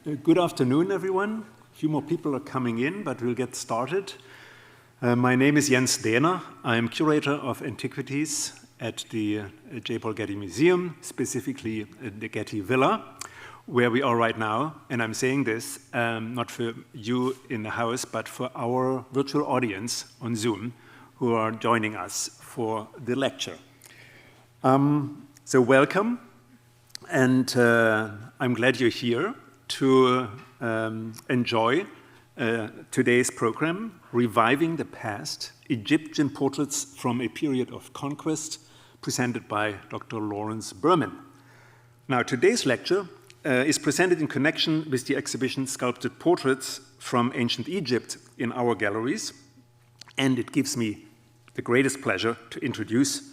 Good afternoon, everyone. A few more people are coming in, but we'll get started. My name is Jens Dehner. I am curator of antiquities at the J. Paul Getty Museum, specifically the Getty Villa, where we are right now. And I'm saying this not for you in the house, but for our virtual audience on Zoom who are joining us for the lecture. So welcome, and I'm glad you're here to enjoy today's program, Reviving the Past, Egyptian Portraits from a Period of Conquest, presented by Dr. Lawrence Berman. Now, today's lecture is presented in connection with the exhibition Sculpted Portraits from Ancient Egypt in our galleries, and it gives me the greatest pleasure to introduce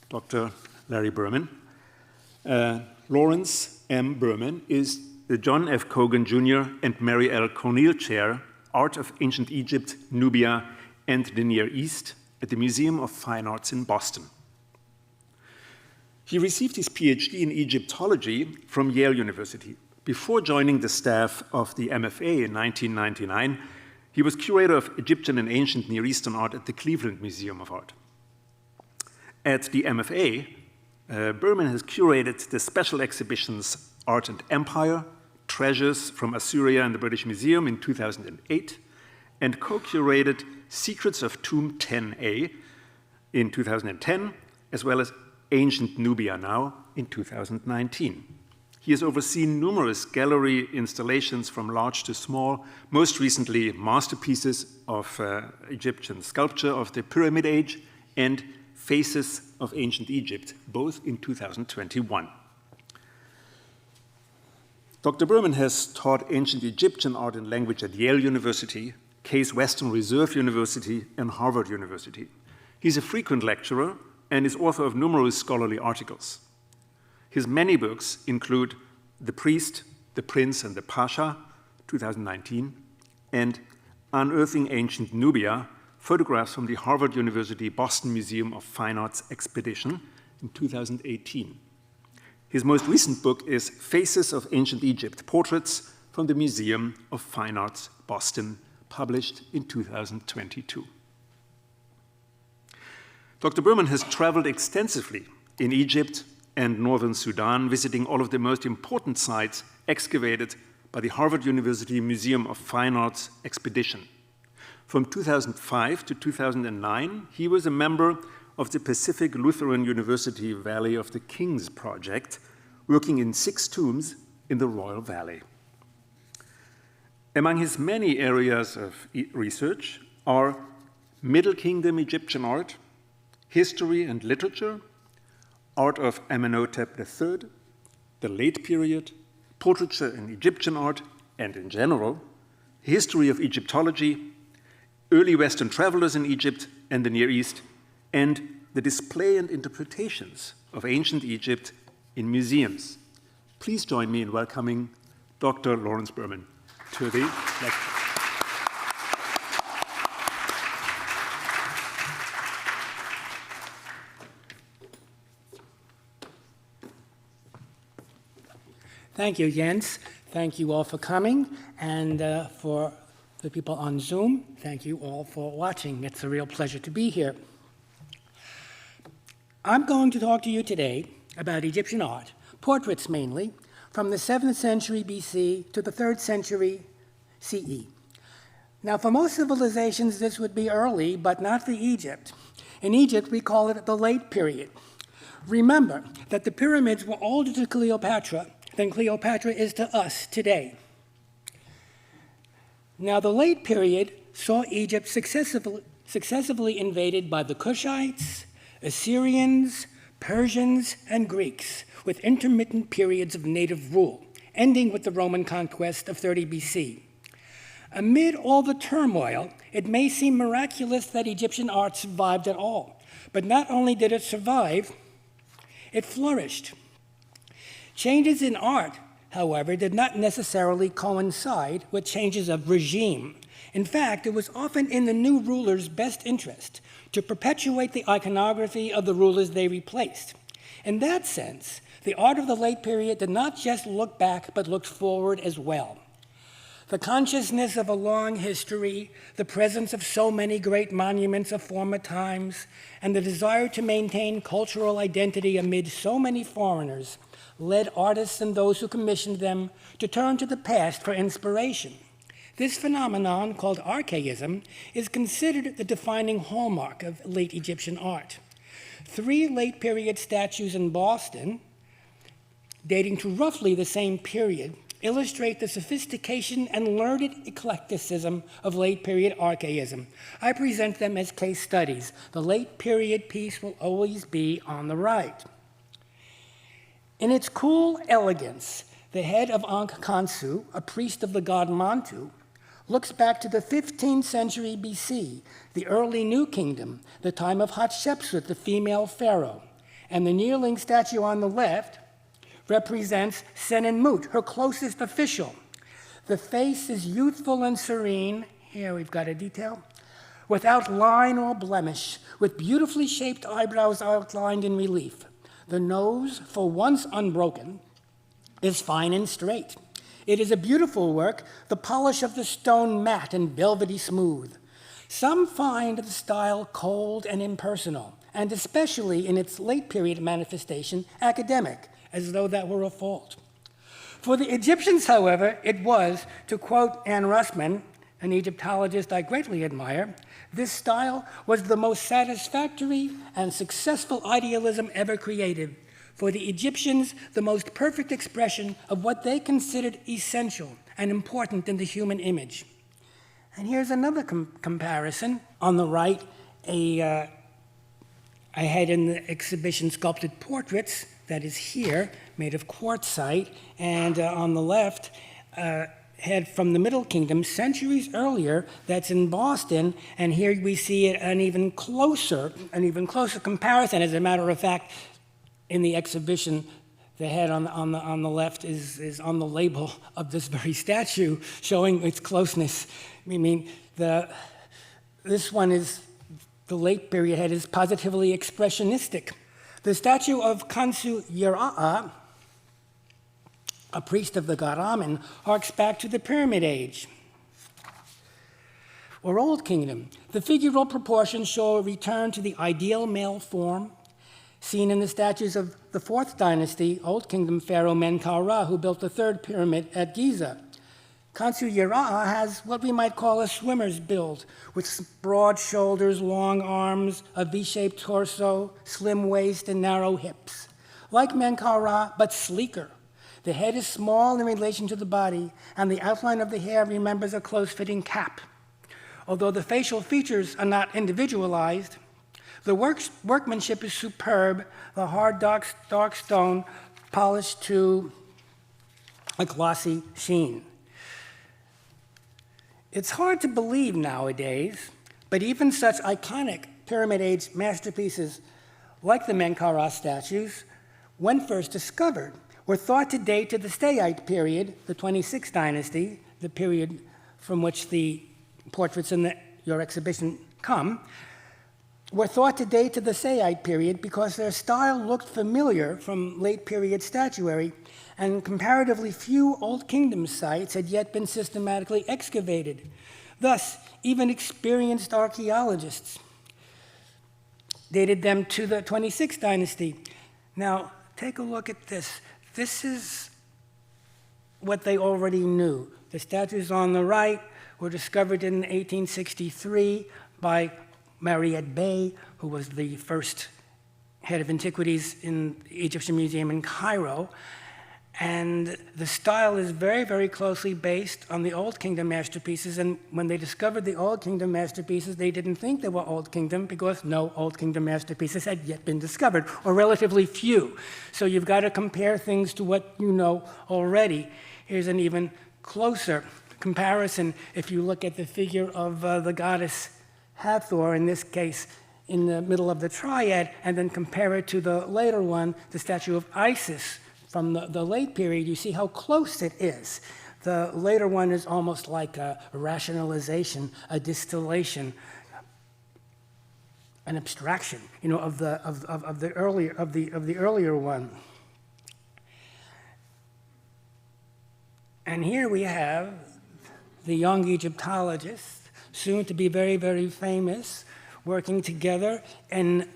Dr. Larry Berman. Lawrence M. Berman is the John F. Cogan Jr. and Mary L. Cornell Chair, Art of Ancient Egypt, Nubia, and the Near East at the Museum of Fine Arts in Boston. He received his PhD in Egyptology from Yale University. Before joining the staff of the MFA in 1999, he was curator of Egyptian and Ancient Near Eastern art at the Cleveland Museum of Art. At the MFA, Berman has curated the special exhibitions Art and Empire, Treasures from Assyria and the British Museum in 2008, and co-curated Secrets of Tomb 10A in 2010, as well as Ancient Nubia Now in 2019. He has overseen numerous gallery installations from large to small, most recently masterpieces of Egyptian sculpture of the Pyramid Age and Faces of Ancient Egypt, both in 2021. Dr. Berman has taught ancient Egyptian art and language at Yale University, Case Western Reserve University, and Harvard University. He's a frequent lecturer and is author of numerous scholarly articles. His many books include The Priest, The Prince, and the Pasha, 2019, and Unearthing Ancient Nubia, Photographs from the Harvard University Boston Museum of Fine Arts Expedition in 2018. His most recent book is Faces of Ancient Egypt, Portraits from the Museum of Fine Arts, Boston, published in 2022. Dr. Berman has traveled extensively in Egypt and northern Sudan, visiting all of the most important sites excavated by the Harvard University Museum of Fine Arts Expedition. From 2005 to 2009, he was a member of the Pacific Lutheran University Valley of the Kings project, working in 6 tombs in the Royal Valley. Among his many areas of research are Middle Kingdom Egyptian art, history and literature, art of Amenhotep III, the late period, portraiture in Egyptian art and in general, history of Egyptology, early Western travelers in Egypt and the Near East, and the display and interpretations of ancient Egypt in museums. Please join me in welcoming Dr. Lawrence Berman to the lecture. Thank you, Jens. Thank you all for coming, and for the people on Zoom, thank you all for watching. It's a real pleasure to be here. I'm going to talk to you today about Egyptian art, portraits mainly, from the 7th century BC to the 3rd century CE. Now, for most civilizations, this would be early, but not for Egypt. In Egypt, we call it the late period. Remember that the pyramids were older to Cleopatra than Cleopatra is to us today. Now, the late period saw Egypt successively invaded by the Kushites, Assyrians, Persians, and Greeks, with intermittent periods of native rule, ending with the Roman conquest of 30 BC. Amid all the turmoil, it may seem miraculous that Egyptian art survived at all. But not only did it survive, it flourished. Changes in art, however, did not necessarily coincide with changes of regime. In fact, it was often in the new ruler's best interest to perpetuate the iconography of the rulers they replaced. In that sense, the art of the late period did not just look back, but looked forward as well. The consciousness of a long history, the presence of so many great monuments of former times, and the desire to maintain cultural identity amid so many foreigners led artists and those who commissioned them to turn to the past for inspiration. This phenomenon, called archaism, is considered the defining hallmark of late Egyptian art. 3 late period statues in Boston, dating to roughly the same period, illustrate the sophistication and learned eclecticism of late period archaism. I present them as case studies. The late period piece will always be on the right. In its cool elegance, the head of Ankh-Khonsu, a priest of the god Montu, looks back to the 15th century BC, the early New Kingdom, the time of Hatshepsut, the female pharaoh. And the kneeling statue on the left represents Senenmut, her closest official. The face is youthful and serene. Here we've got a detail. Without line or blemish, with beautifully shaped eyebrows outlined in relief. The nose, for once unbroken, is fine and straight. It is a beautiful work, the polish of the stone matte and velvety smooth. Some find the style cold and impersonal, and especially in its late period manifestation, academic, as though that were a fault. For the Egyptians, however, it was, to quote Anne Russman, an Egyptologist I greatly admire, this style was the most satisfactory and successful idealism ever created. For the Egyptians, the most perfect expression of what they considered essential and important in the human image. And here's another comparison. On the right, I had in the exhibition Sculpted Portraits, that is here, made of quartzite, and on the left, had from the Middle Kingdom centuries earlier, that's in Boston, and here we see an even closer comparison. As a matter of fact, in the exhibition, the head on the left is on the label of this very statue, showing its closeness. I mean, this one is, the late period head is positively expressionistic. The statue of Khonsu Yera'a, a priest of the god Amen, harks back to the Pyramid Age, or Old Kingdom. The figural proportions show a return to the ideal male form, seen in the statues of the 4th dynasty, Old Kingdom pharaoh Menkaura, who built the 3rd pyramid at Giza. Khonsu Yera'a has what we might call a swimmer's build, with broad shoulders, long arms, a V-shaped torso, slim waist, and narrow hips. Like Menkaura, but sleeker. The head is small in relation to the body, and the outline of the hair remembers a close-fitting cap. Although the facial features are not individualized, the workmanship is superb, the hard dark stone polished to a glossy sheen. It's hard to believe nowadays, but even such iconic Pyramid Age masterpieces like the Menkaura statues, when first discovered, were thought to date to the Stayite period, the 26th dynasty, the period from which the portraits in your exhibition come, were thought to date to the Stayite period because their style looked familiar from late period statuary, and comparatively few Old Kingdom sites had yet been systematically excavated. Thus, even experienced archaeologists dated them to the 26th dynasty. Now, take a look at this. This is what they already knew. The statues on the right were discovered in 1863 by Mariette Bey, who was the first head of antiquities in the Egyptian Museum in Cairo. And the style is very, very closely based on the Old Kingdom masterpieces. And when they discovered the Old Kingdom masterpieces, they didn't think they were Old Kingdom because no Old Kingdom masterpieces had yet been discovered, or relatively few. So you've got to compare things to what you know already. Here's an even closer comparison if you look at the figure of the goddess Hathor, in this case, in the middle of the triad, and then compare it to the later one, the statue of Isis. From the late period, you see how close it is. The later one is almost like a rationalization, a distillation an abstraction, of the earlier one. And here we have the young Egyptologists, soon to be very, very famous, working together in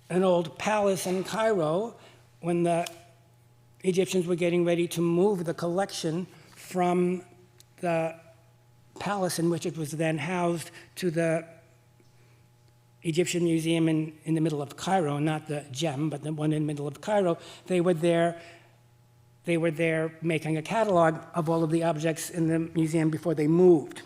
an old palace in Cairo when the Egyptians were getting ready to move the collection from the palace in which it was then housed to the Egyptian Museum in the middle of Cairo, not the gem, but the one in the middle of Cairo. They were there making a catalog of all of the objects in the museum before they moved.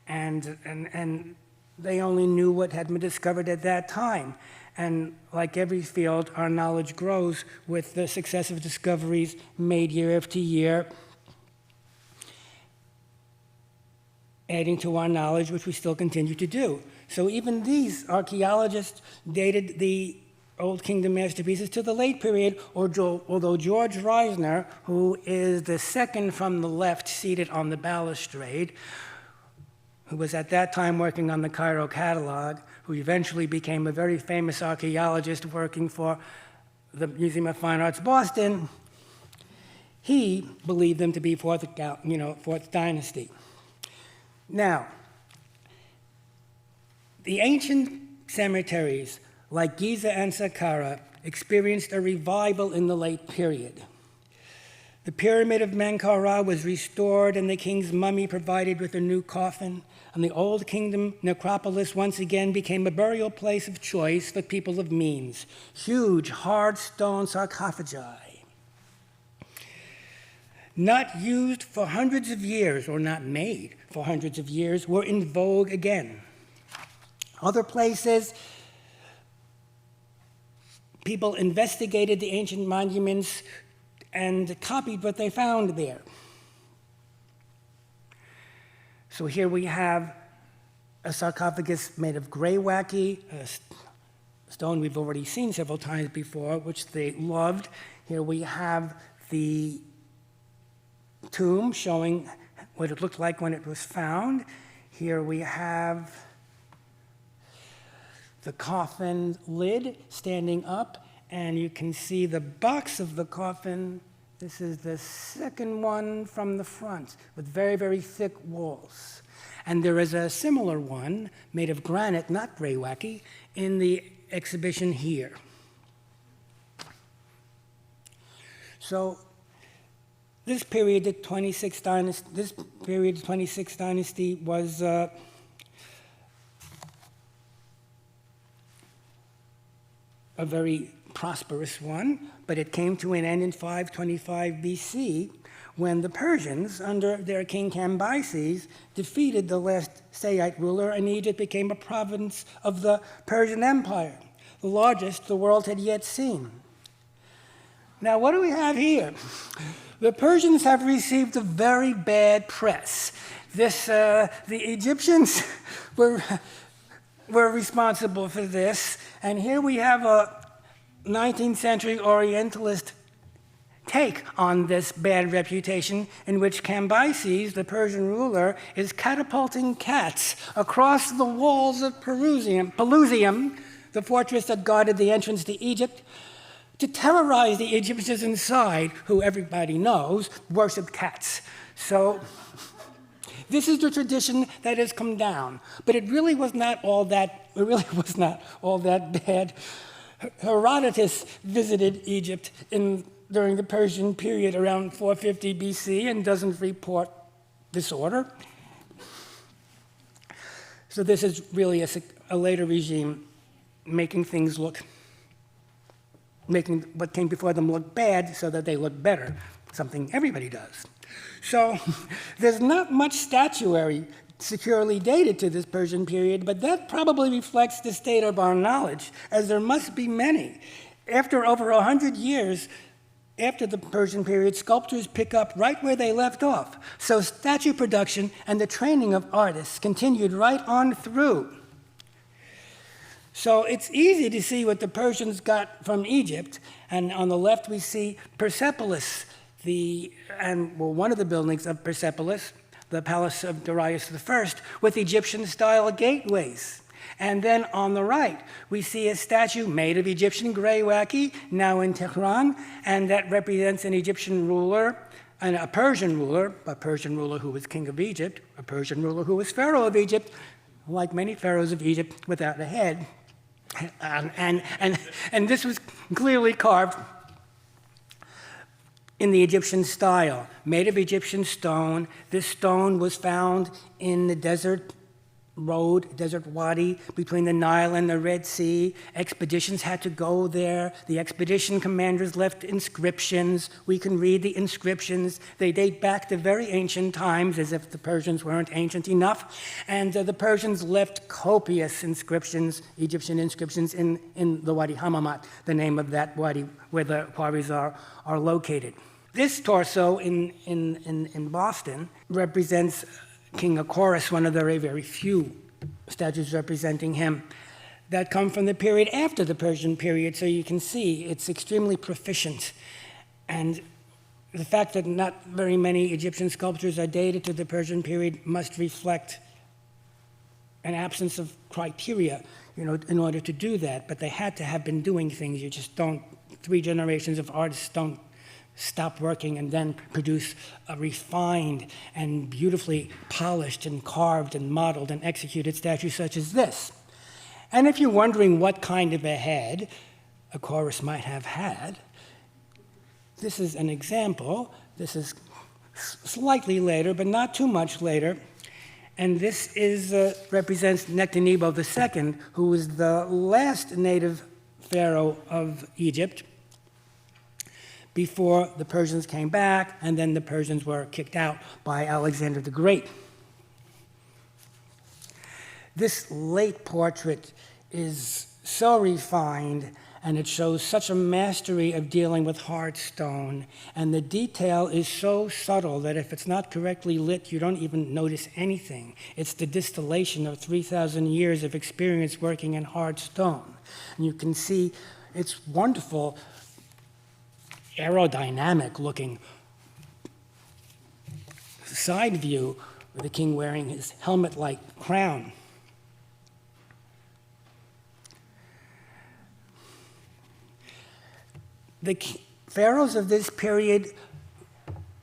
And they only knew what had been discovered at that time. And like every field, our knowledge grows with the successive discoveries made year after year, adding to our knowledge, which we still continue to do. So even these archaeologists dated the Old Kingdom masterpieces to the late period, although George Reisner, who is the second from the left seated on the balustrade, who was at that time working on the Cairo catalog, who eventually became a very famous archaeologist working for the Museum of Fine Arts Boston, he believed them to be fourth dynasty. Now, the ancient cemeteries like Giza and Saqqara experienced a revival in the late period. The pyramid of Menkaure was restored and the king's mummy provided with a new coffin, and the Old Kingdom necropolis once again became a burial place of choice for people of means. Huge hard stone sarcophagi, not used for hundreds of years, or not made for hundreds of years, were in vogue again. Other places, people investigated the ancient monuments and copied what they found there. So here we have a sarcophagus made of greywacke, a stone we've already seen several times before, which they loved. Here we have the tomb showing what it looked like when it was found. Here we have the coffin lid standing up, and you can see the box of the coffin. This is the second one from the front with very, very thick walls. And there is a similar one made of granite, not greywacke, in the exhibition here. So this period, the 26th dynasty, was a very prosperous one, but it came to an end in 525 BC when the Persians, under their king Cambyses, defeated the last Sayyid ruler, and Egypt became a province of the Persian Empire, the largest the world had yet seen. Now, what do we have here? The Persians have received a very bad press. The Egyptians were responsible for this, and here we have a 19th century Orientalist take on this bad reputation, in which Cambyses, the Persian ruler, is catapulting cats across the walls of Pelusium, the fortress that guarded the entrance to Egypt, to terrorize the Egyptians inside, who everybody knows worship cats. So this is the tradition that has come down, but it really was not all that bad. Herodotus visited Egypt during the Persian period around 450 BC and doesn't report disorder. So this is really a later regime making what came before them look bad so that they look better, something everybody does. So there's not much statuary securely dated to this Persian period, but that probably reflects the state of our knowledge, as there must be many. After over 100 years, after the Persian period, sculptors pick up right where they left off. So statue production and the training of artists continued right on through. So it's easy to see what the Persians got from Egypt, and on the left we see Persepolis, one of the buildings of Persepolis, the palace of Darius I, with Egyptian-style gateways. And then on the right, we see a statue made of Egyptian greywacke, now in Tehran, and that represents an Egyptian ruler, and a Persian ruler who was king of Egypt, a Persian ruler who was pharaoh of Egypt, like many pharaohs of Egypt, without a head. And this was clearly carved in the Egyptian style, made of Egyptian stone. This stone was found in the desert wadi between the Nile and the Red Sea. Expeditions had to go there. The expedition commanders left inscriptions. We can read the inscriptions. They date back to very ancient times, as if the Persians weren't ancient enough. And the Persians left copious inscriptions, Egyptian inscriptions, in the Wadi Hammamat, the name of that wadi where the quarries are located. This torso in Boston represents King Achoris, one of the very, very few statues representing him that come from the period after the Persian period, so you can see it's extremely proficient. And the fact that not very many Egyptian sculptures are dated to the Persian period must reflect an absence of criteria, in order to do that. But they had to have been doing things. You just don't, 3 generations of artists don't stop working and then produce a refined and beautifully polished and carved and modeled and executed statue such as this. And if you're wondering what kind of a head Achoris might have had, this is an example. This is slightly later, but not too much later. And this represents Nectanebo II, who was the last native pharaoh of Egypt before the Persians came back, and then the Persians were kicked out by Alexander the Great. This late portrait is so refined, and it shows such a mastery of dealing with hard stone, and the detail is so subtle that if it's not correctly lit, you don't even notice anything. It's the distillation of 3,000 years of experience working in hard stone. And you can see it's wonderful, aerodynamic looking side view with the king wearing his helmet-like crown. The pharaohs of this period,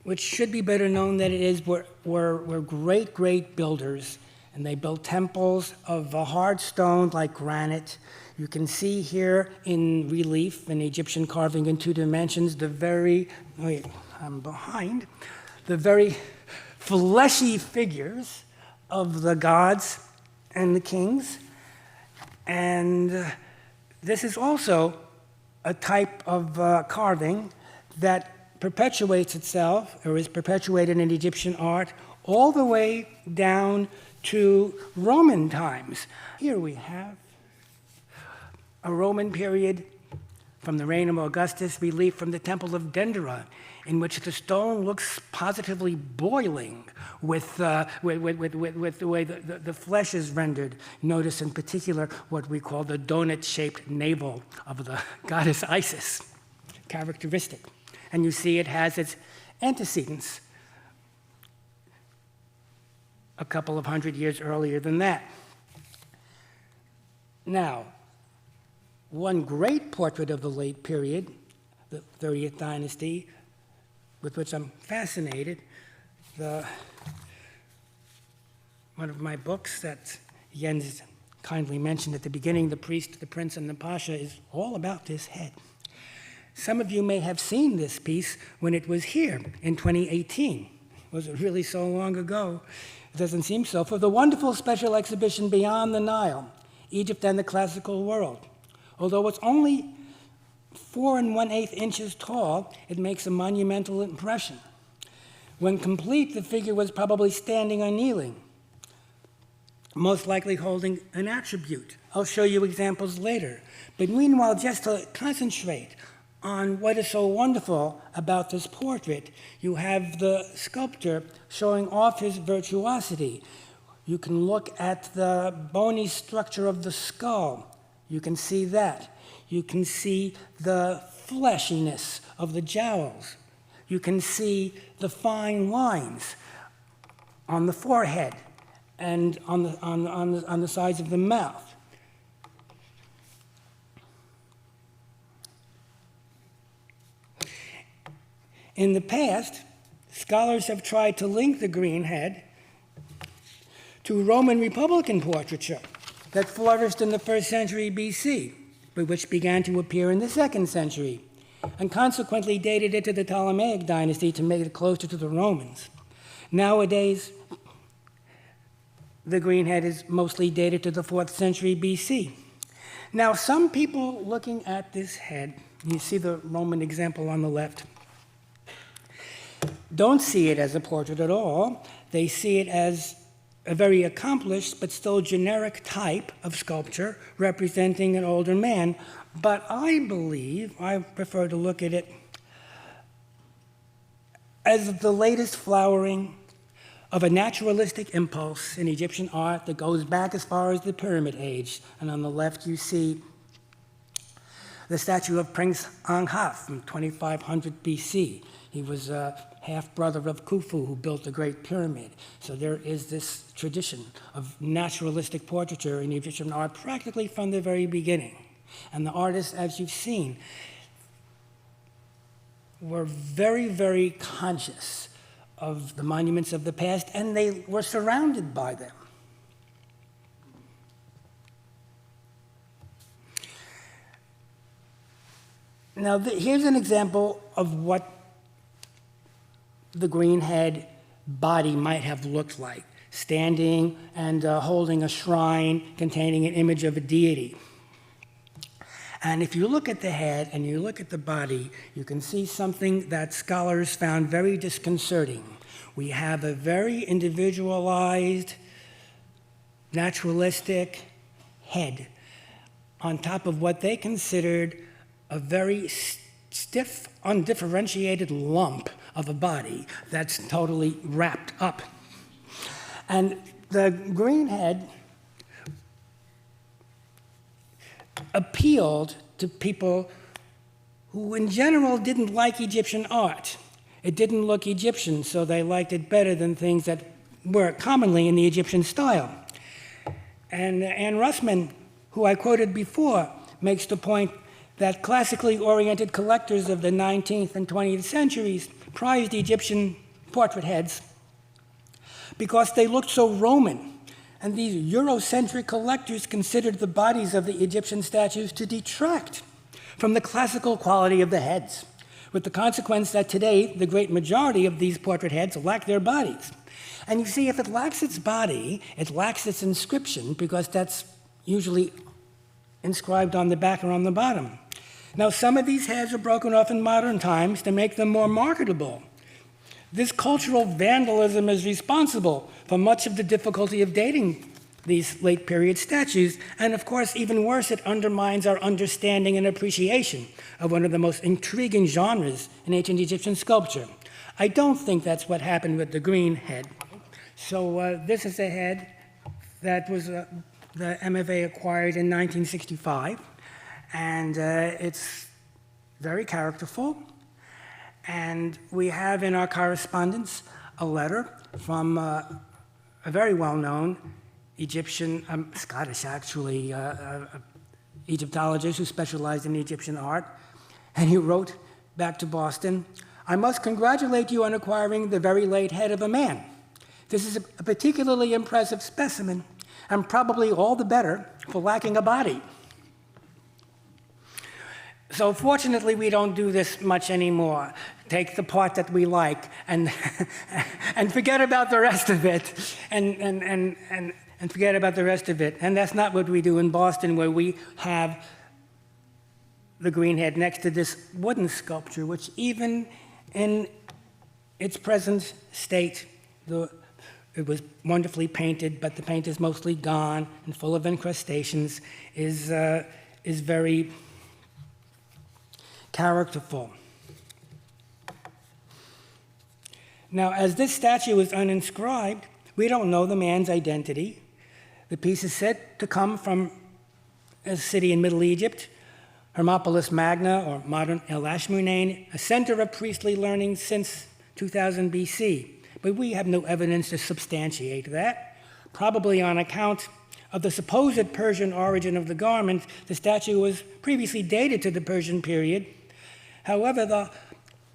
which should be better known than it is, were great, great builders, and they built temples of hard stone like granite. You can see here in relief, in Egyptian carving in 2 dimensions, the very fleshy figures of the gods and the kings. And this is also a type of carving that perpetuates itself, or is perpetuated in Egyptian art, all the way down to Roman times. Here we have a Roman period from the reign of Augustus relief from the Temple of Dendera, in which the stone looks positively boiling with the way the flesh is rendered. Notice in particular what we call the donut-shaped navel of the goddess Isis, characteristic. And you see it has its antecedents a couple of hundred years earlier than that. Now, one great portrait of the late period, the 30th dynasty, with which I'm fascinated, one of my books that Jens kindly mentioned at the beginning, The Priest, the Prince, and the Pasha, is all about this head. Some of you may have seen this piece when it was here in 2018. Was it really so long ago? It doesn't seem so. For the wonderful special exhibition Beyond the Nile, Egypt and the Classical World. Although it's only 4 1/8 inches tall, it makes a monumental impression. When complete, the figure was probably standing or kneeling, most likely holding an attribute. I'll show you examples later. But meanwhile, just to concentrate on what is so wonderful about this portrait, you have the sculptor showing off his virtuosity. You can look at the bony structure of the skull. You can see that. You can see the fleshiness of the jowls. You can see the fine lines. on the forehead and on the sides of the mouth. In the past, scholars have tried to link the green head to Roman Republican portraiture that flourished in the 1st century BC, but which began to appear in the 2nd century, and consequently dated it to the Ptolemaic dynasty to make it closer to the Romans. Nowadays, the green head is mostly dated to the 4th century BC. Now, some people looking at this head, you see the Roman example on the left, don't see it as a portrait at all. They see it as a very accomplished but still generic type of sculpture representing an older man. But I prefer to look at it as the latest flowering of a naturalistic impulse in Egyptian art that goes back as far as the Pyramid Age. And on the left, you see the statue of Prince Anghaf from 2500 BC. He was a half-brother of Khufu, who built the Great Pyramid. So there is this tradition of naturalistic portraiture in Egyptian art practically from the very beginning. And the artists, as you've seen, were very, very conscious of the monuments of the past, and they were surrounded by them. Now, here's an example of what the green head body might have looked like, standing and holding a shrine containing an image of a deity. And if you look at the head and you look at the body, you can see something that scholars found very disconcerting. We have a very individualized, naturalistic head on top of what they considered a very stiff, undifferentiated lump of a body that's totally wrapped up. And the green head appealed to people who in general didn't like Egyptian art. It didn't look Egyptian, so they liked it better than things that were commonly in the Egyptian style. And Anne Russman, who I quoted before, makes the point that classically oriented collectors of the 19th and 20th centuries prized Egyptian portrait heads because they looked so Roman. And these Eurocentric collectors considered the bodies of the Egyptian statues to detract from the classical quality of the heads, with the consequence that today the great majority of these portrait heads lack their bodies. And you see, if it lacks its body, it lacks its inscription, because that's usually inscribed on the back or on the bottom. Now, some of these heads are broken off in modern times to make them more marketable. This cultural vandalism is responsible for much of the difficulty of dating these late period statues, and of course, even worse, it undermines our understanding and appreciation of one of the most intriguing genres in ancient Egyptian sculpture. I don't think that's what happened with the green head. So this is a head that was the MFA acquired in 1965, and it's very characterful. And we have in our correspondence a letter from a very well-known Egyptian, Scottish actually, Egyptologist who specialized in Egyptian art. And he wrote back to Boston, "I must congratulate you on acquiring the very late head of a man. This is a particularly impressive specimen, and probably all the better for lacking a body." So fortunately, we don't do this much anymore. Take the part that we like and and forget about the rest of it, and forget about the rest of it. And that's not what we do in Boston, where we have the green head next to this wooden sculpture, which even in its present state, it was wonderfully painted, but the paint is mostly gone and full of incrustations, is very characterful. Now, as this statue is uninscribed, we don't know the man's identity. The piece is said to come from a city in Middle Egypt, Hermopolis Magna, or modern El Ashmunain, a center of priestly learning since 2000 BC. but we have no evidence to substantiate that. Probably on account of the supposed Persian origin of the garment, the statue was previously dated to the Persian period. However, the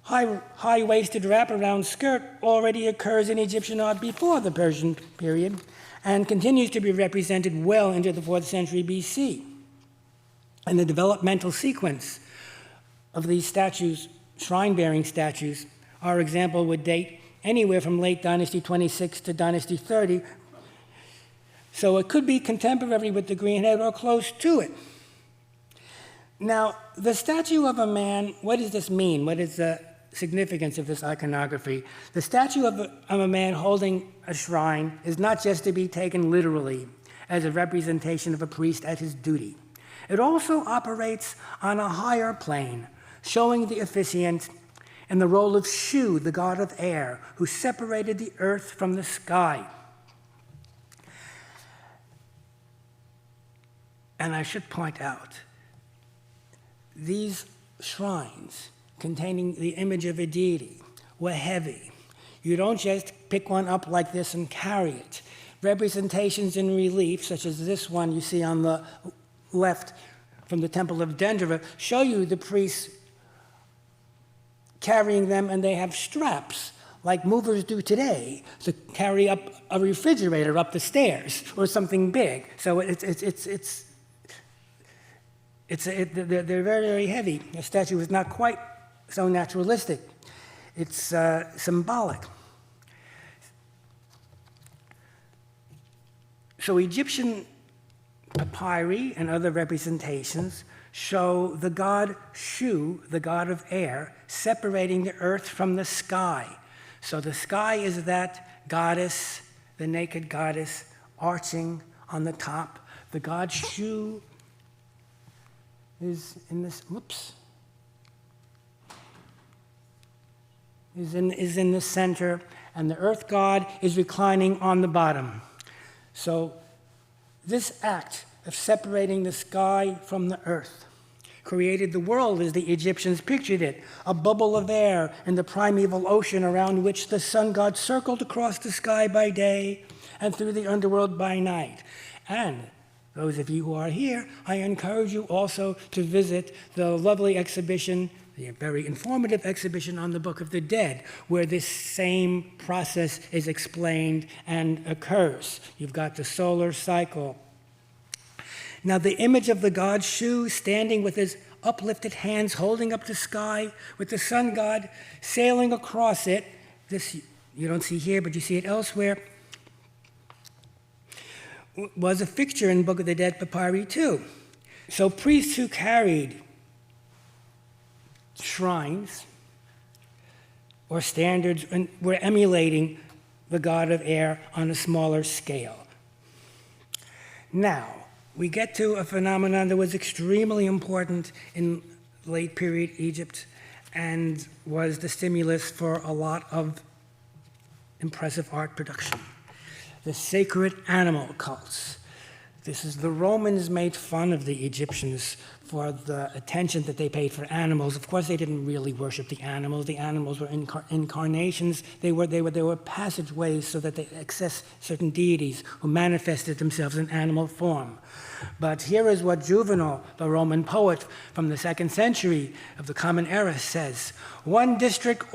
high-waisted wraparound skirt already occurs in Egyptian art before the Persian period and continues to be represented well into the 4th century BC. And the developmental sequence of these statues, shrine-bearing statues, our example would date anywhere from late Dynasty 26 to Dynasty 30. So it could be contemporary with the green head or close to it. Now, the statue of a man, what does this mean? What is the significance of this iconography? The statue of a man holding a shrine is not just to be taken literally as a representation of a priest at his duty. It also operates on a higher plane, showing the officiant in the role of Shu, the god of air, who separated the earth from the sky. And I should point out, these shrines containing the image of a deity were heavy. You don't just pick one up like this and carry it. Representations in relief, such as this one you see on the left from the Temple of Dendera, show you the priests carrying them, and they have straps like movers do today to carry up a refrigerator up the stairs or something big. So they're very, very heavy. The statue is not quite so naturalistic. It's symbolic. So Egyptian papyri and other representations show the god Shu, the god of air, separating the earth from the sky. So the sky is that goddess, the naked goddess, arching on the top. The god Shu is in this, is in the center, and the earth god is reclining on the bottom. So this act of separating the sky from the earth created the world as the Egyptians pictured it, a bubble of air in the primeval ocean around which the sun god circled across the sky by day and through the underworld by night. And those of you who are here, I encourage you also to visit the lovely exhibition, the very informative exhibition on the Book of the Dead, where this same process is explained and occurs. You've got the solar cycle. Now, the image of the god Shu standing with his uplifted hands holding up the sky, with the sun god sailing across it, this you don't see here, but you see it elsewhere, was a fixture in Book of the Dead papyri too. So priests who carried shrines or standards were emulating the god of air on a smaller scale. Now, we get to a phenomenon that was extremely important in late period Egypt and was the stimulus for a lot of impressive art production. The sacred animal cults. The Romans made fun of the Egyptians for the attention that they paid for animals. Of course, they didn't really worship the animals. The animals were incarnations. They were passageways so that they access certain deities who manifested themselves in animal form. But here is what Juvenal, the Roman poet from the 2nd century of the Common Era, says. One district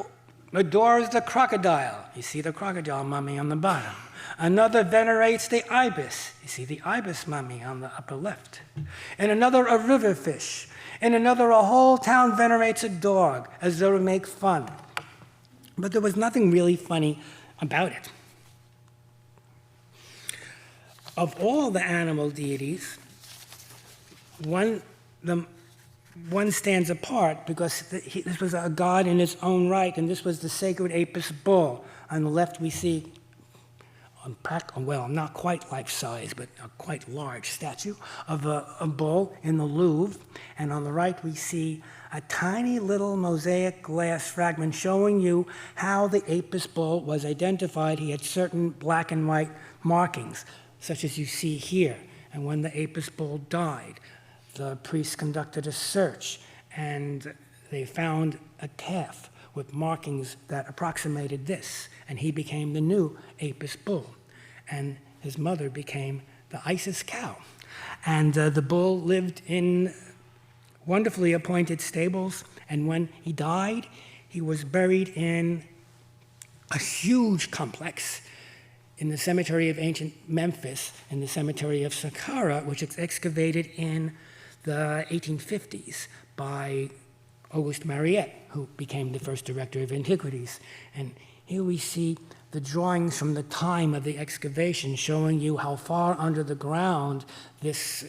adores the crocodile. You see the crocodile mummy on the bottom. Another venerates the ibis. You see the ibis mummy on the upper left. In another, a river fish. In another, a whole town venerates a dog, as though to make fun. But there was nothing really funny about it. Of all the animal deities, one stands apart because this was a god in its own right, and this was the sacred Apis bull. On the left, we see not quite life-size, but a quite large statue of a bull in the Louvre. And on the right, we see a tiny little mosaic glass fragment showing you how the Apis bull was identified. He had certain black and white markings, such as you see here. And when the Apis bull died, the priests conducted a search, and they found a calf with markings that approximated this, and he became the new Apis bull, and his mother became the Isis cow. And the bull lived in wonderfully appointed stables, and when he died, he was buried in a huge complex in the cemetery of ancient Memphis, in the cemetery of Saqqara, which was excavated in the 1850s by Auguste Mariette, who became the first director of antiquities. And here we see the drawings from the time of the excavation, showing you how far under the ground this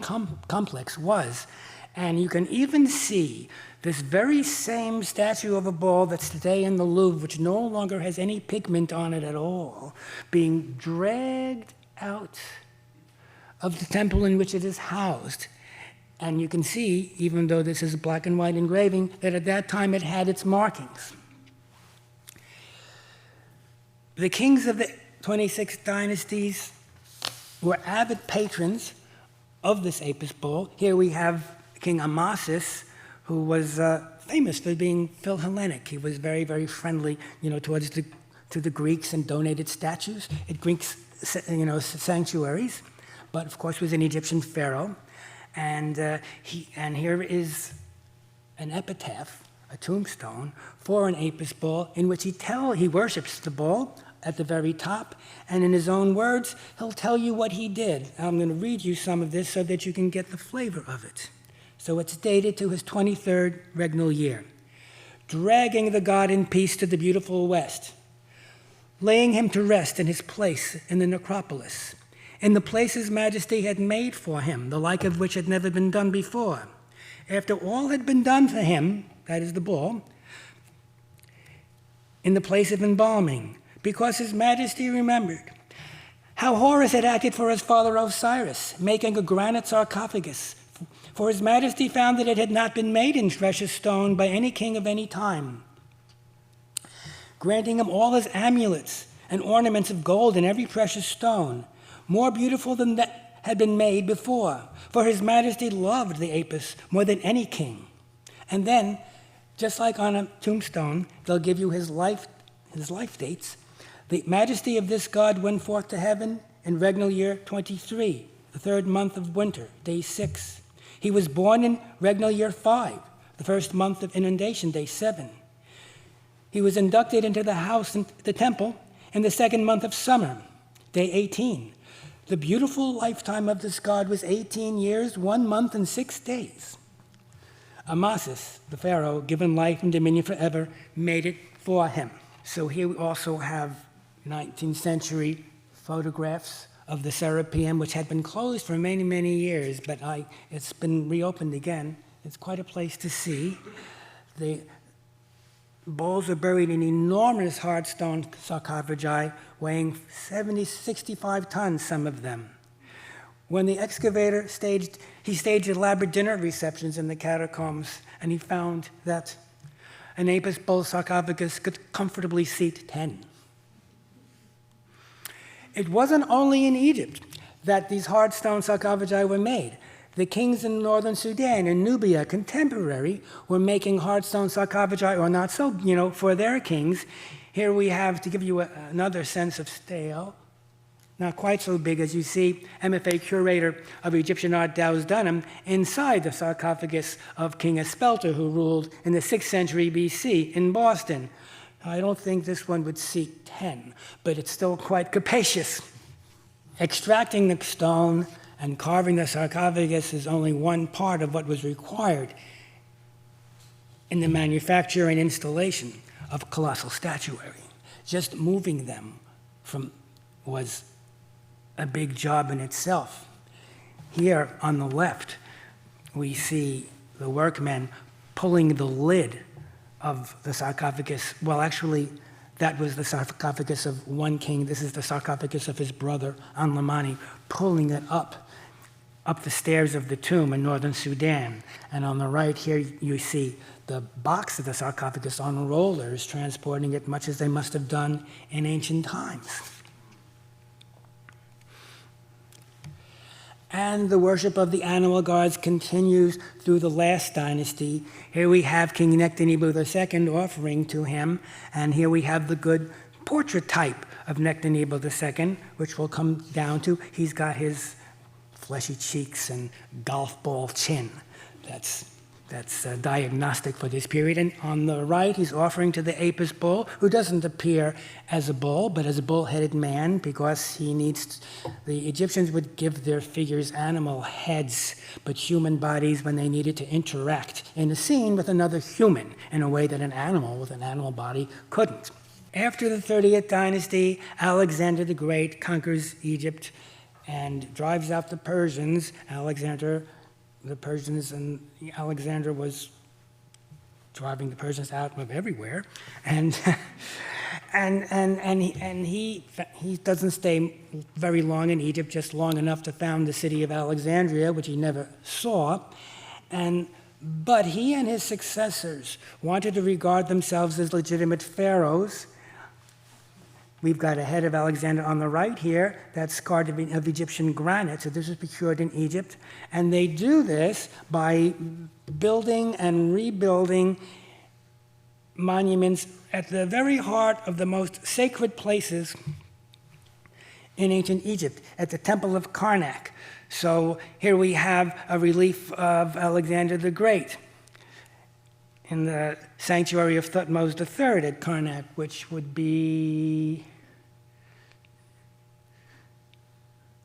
complex was. And you can even see this very same statue of a bull that's today in the Louvre, which no longer has any pigment on it at all, being dragged out of the temple in which it is housed. And you can see, even though this is a black and white engraving, that at that time it had its markings. The kings of the 26 dynasties were avid patrons of this Apis bull. Here we have King Amasis, who was famous for being Philhellenic. He was very, very friendly, to the Greeks, and donated statues at Greeks, sanctuaries. But of course, was an Egyptian pharaoh, and here is an epitaph, a tombstone for an Apis bull, in which he worships the bull at the very top, and in his own words, he'll tell you what he did. I'm going to read you some of this so that you can get the flavor of it. So it's dated to his 23rd regnal year. Dragging the god in peace to the beautiful west, laying him to rest in his place in the necropolis, in the place his majesty had made for him, the like of which had never been done before. After all had been done for him, that is the bull, in the place of embalming, because his majesty remembered how Horus had acted for his father Osiris, making a granite sarcophagus. For his majesty found that it had not been made in precious stone by any king of any time, granting him all his amulets and ornaments of gold and every precious stone, more beautiful than that had been made before. For his majesty loved the Apis more than any king. And then, just like on a tombstone, they'll give you his life dates. The majesty of this god went forth to heaven in regnal year 23, the third month of winter, day 6. He was born in regnal year 5, the first month of inundation, day 7. He was inducted into the house in the temple in the second month of summer, day 18. The beautiful lifetime of this god was 18 years, 1 month, and 6 days. Amasis, the pharaoh, given life and dominion forever, made it for him. So here we also have 19th century photographs of the Serapeum, which had been closed for many, many years, but it's been reopened again. It's quite a place to see. The bulls are buried in enormous hard stone sarcophagi, weighing 65 tons, some of them. When the excavator staged elaborate dinner receptions in the catacombs, and he found that an Apis bull sarcophagus could comfortably seat 10. It wasn't only in Egypt that these hard stone sarcophagi were made. The kings in northern Sudan and Nubia, contemporary, were making hard stone sarcophagi, or not so, for their kings. Here we have, to give you another sense of scale, not quite so big as you see, MFA curator of Egyptian art Dow's Dunham inside the sarcophagus of King Espelter, who ruled in the 6th century BC in Boston. I don't think this one would seat 10, but it's still quite capacious. Extracting the stone and carving the sarcophagus is only one part of what was required in the manufacture and installation of colossal statuary. Just moving them was a big job in itself. Here on the left, we see the workmen pulling the lid of the sarcophagus. Well, actually, that was the sarcophagus of one king. This is the sarcophagus of his brother, Anlamani, pulling it up the stairs of the tomb in northern Sudan. And on the right here, you see the box of the sarcophagus on rollers, transporting it much as they must have done in ancient times. And the worship of the animal gods continues through the last dynasty. Here we have King Nectanebo II offering to him, and here we have the good portrait type of Nectanebo II, which we'll come down to. He's got his fleshy cheeks and golf ball chin. That's diagnostic for this period. And on the right, he's offering to the Apis bull, who doesn't appear as a bull, but as a bull-headed man, because the Egyptians would give their figures animal heads, but human bodies when they needed to interact in a scene with another human in a way that an animal with an animal body couldn't. After the 30th dynasty, Alexander the Great conquers Egypt and drives out the Persians. The Persians and Alexander was driving the Persians out of everywhere, and he doesn't stay very long in Egypt, just long enough to found the city of Alexandria, which he never saw, but he and his successors wanted to regard themselves as legitimate pharaohs. We've got a head of Alexander on the right here that's carved of Egyptian granite, so this was procured in Egypt. And they do this by building and rebuilding monuments at the very heart of the most sacred places in ancient Egypt, at the Temple of Karnak. So here we have a relief of Alexander the Great in the sanctuary of Thutmose III at Karnak, which would be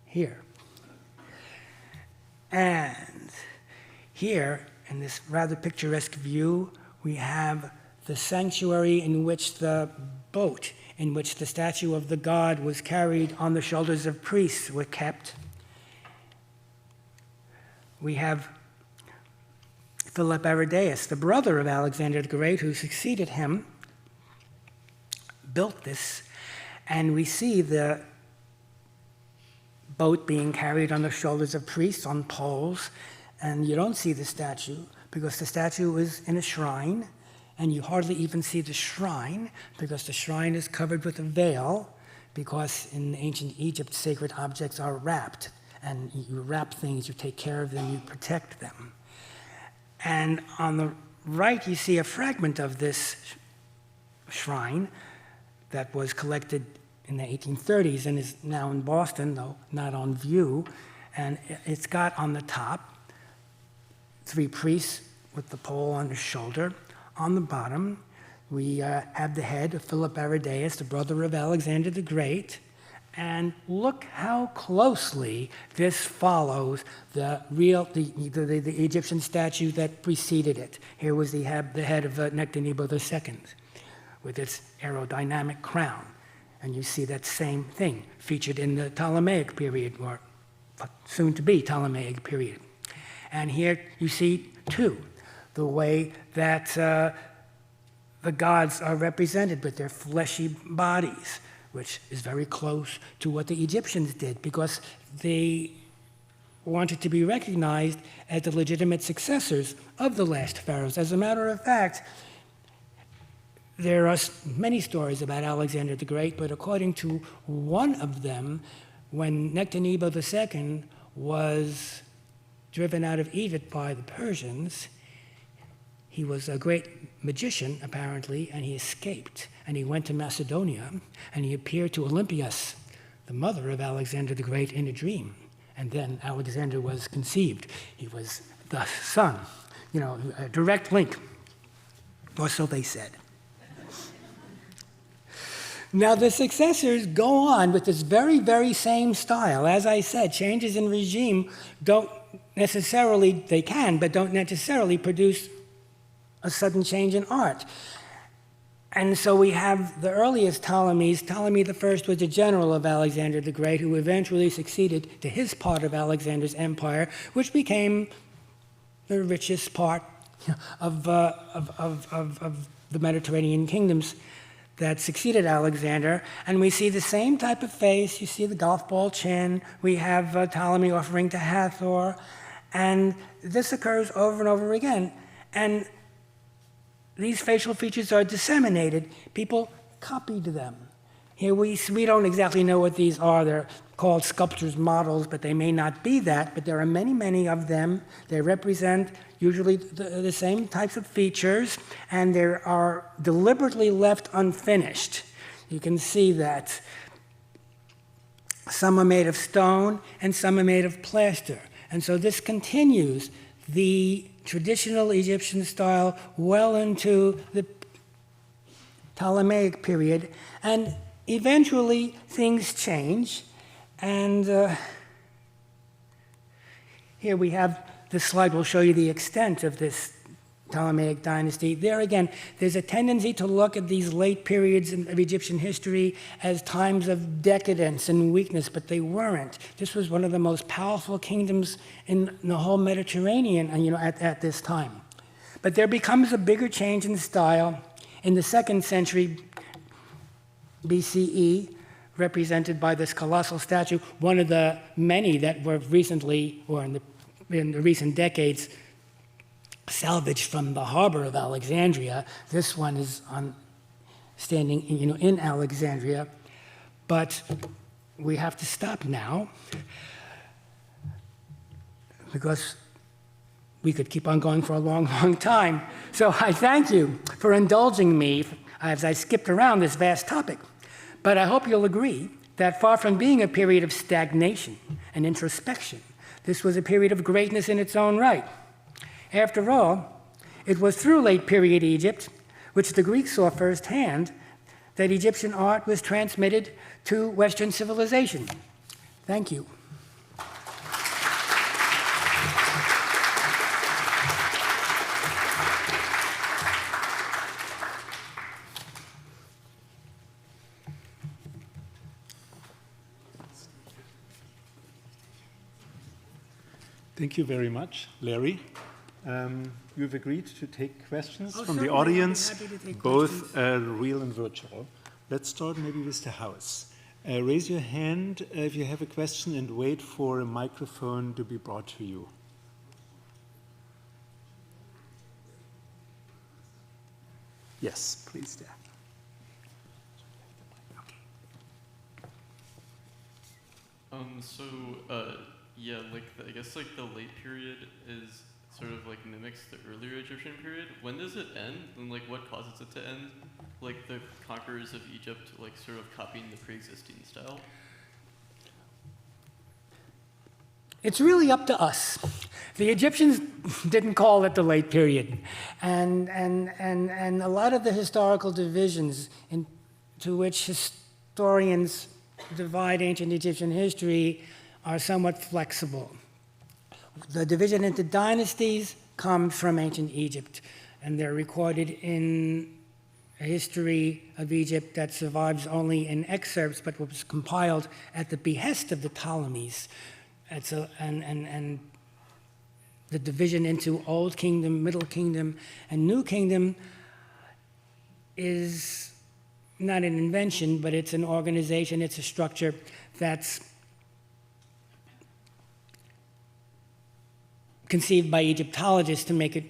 here. And here, in this rather picturesque view, we have the sanctuary in which the boat, in which the statue of the god was carried on the shoulders of priests, were kept. We have Philip Aridaeus, the brother of Alexander the Great, who succeeded him, built this, and we see the boat being carried on the shoulders of priests on poles, and you don't see the statue because the statue is in a shrine, and you hardly even see the shrine because the shrine is covered with a veil, because in ancient Egypt, sacred objects are wrapped, and you wrap things, you take care of them, you protect them. And on the right, you see a fragment of this shrine that was collected in the 1830s and is now in Boston, though not on view. And it's got on the top 3 priests with the pole on their shoulder. On the bottom, we have the head of Philip Aridaeus, the brother of Alexander the Great. And look how closely this follows the Egyptian statue that preceded it. Here was the head of Nectanebo II with its aerodynamic crown. And you see that same thing featured in the Ptolemaic period, or soon to be Ptolemaic period. And here you see, too, the way that the gods are represented with their fleshy bodies, which is very close to what the Egyptians did, because they wanted to be recognized as the legitimate successors of the last pharaohs. As a matter of fact, there are many stories about Alexander the Great, but according to one of them, when Nectanebo II was driven out of Egypt by the Persians, he was a great magician, apparently, and he escaped. And he went to Macedonia, and he appeared to Olympias, the mother of Alexander the Great, in a dream. And then Alexander was conceived. He was the son, a direct link, or so they said. Now, the successors go on with this very, very same style. As I said, changes in regime don't necessarily, they can, but don't necessarily produce a sudden change in art. And so we have the earliest Ptolemies. Ptolemy I was a general of Alexander the Great, who eventually succeeded to his part of Alexander's empire, which became the richest part of the Mediterranean kingdoms that succeeded Alexander. And we see the same type of face. You see the golf ball chin. We have Ptolemy offering to Hathor. And this occurs over and over again. And these facial features are disseminated. People copied them. Here we don't exactly know what these are. They're called sculptors' models, but they may not be that. But there are many, many of them. They represent usually the same types of features, and they are deliberately left unfinished. You can see that some are made of stone and some are made of plaster. And so this continues the traditional Egyptian style well into the Ptolemaic period. And eventually things change. And here we have this slide will show you the extent of this Ptolemaic dynasty. There again, there's a tendency to look at these late periods of Egyptian history as times of decadence and weakness, but they weren't. This was one of the most powerful kingdoms in the whole Mediterranean, at this time. But there becomes a bigger change in style in the 2nd century BCE, represented by this colossal statue, one of the many that were recently, or in the recent decades, salvaged from the harbor of Alexandria. This one is standing in Alexandria. But we have to stop now because we could keep on going for a long, long time. So I thank you for indulging me as I skipped around this vast topic. But I hope you'll agree that far from being a period of stagnation and introspection, this was a period of greatness in its own right. After all, it was through late period Egypt, which the Greeks saw firsthand, that Egyptian art was transmitted to Western civilization. Thank you. Thank you very much, Larry. You've agreed to take questions from the certainly. audience, I'd be happy to take both real and virtual. Let's start maybe with the house. Raise your hand if you have a question and wait for a microphone to be brought to you. Yes, please, there. Yeah, I guess the late period is sort of mimics the earlier Egyptian period. When does it end, and what causes it to end? The conquerors of Egypt sort of copying the pre-existing style. It's really up to us. The Egyptians didn't call it the late period, and a lot of the historical divisions into which historians divide ancient Egyptian history are somewhat flexible. The division into dynasties comes from ancient Egypt, and they're recorded in a history of Egypt that survives only in excerpts, but was compiled at the behest of the Ptolemies. And the division into Old Kingdom, Middle Kingdom, and New Kingdom is not an invention, but it's an organization, it's a structure that's conceived by Egyptologists to make it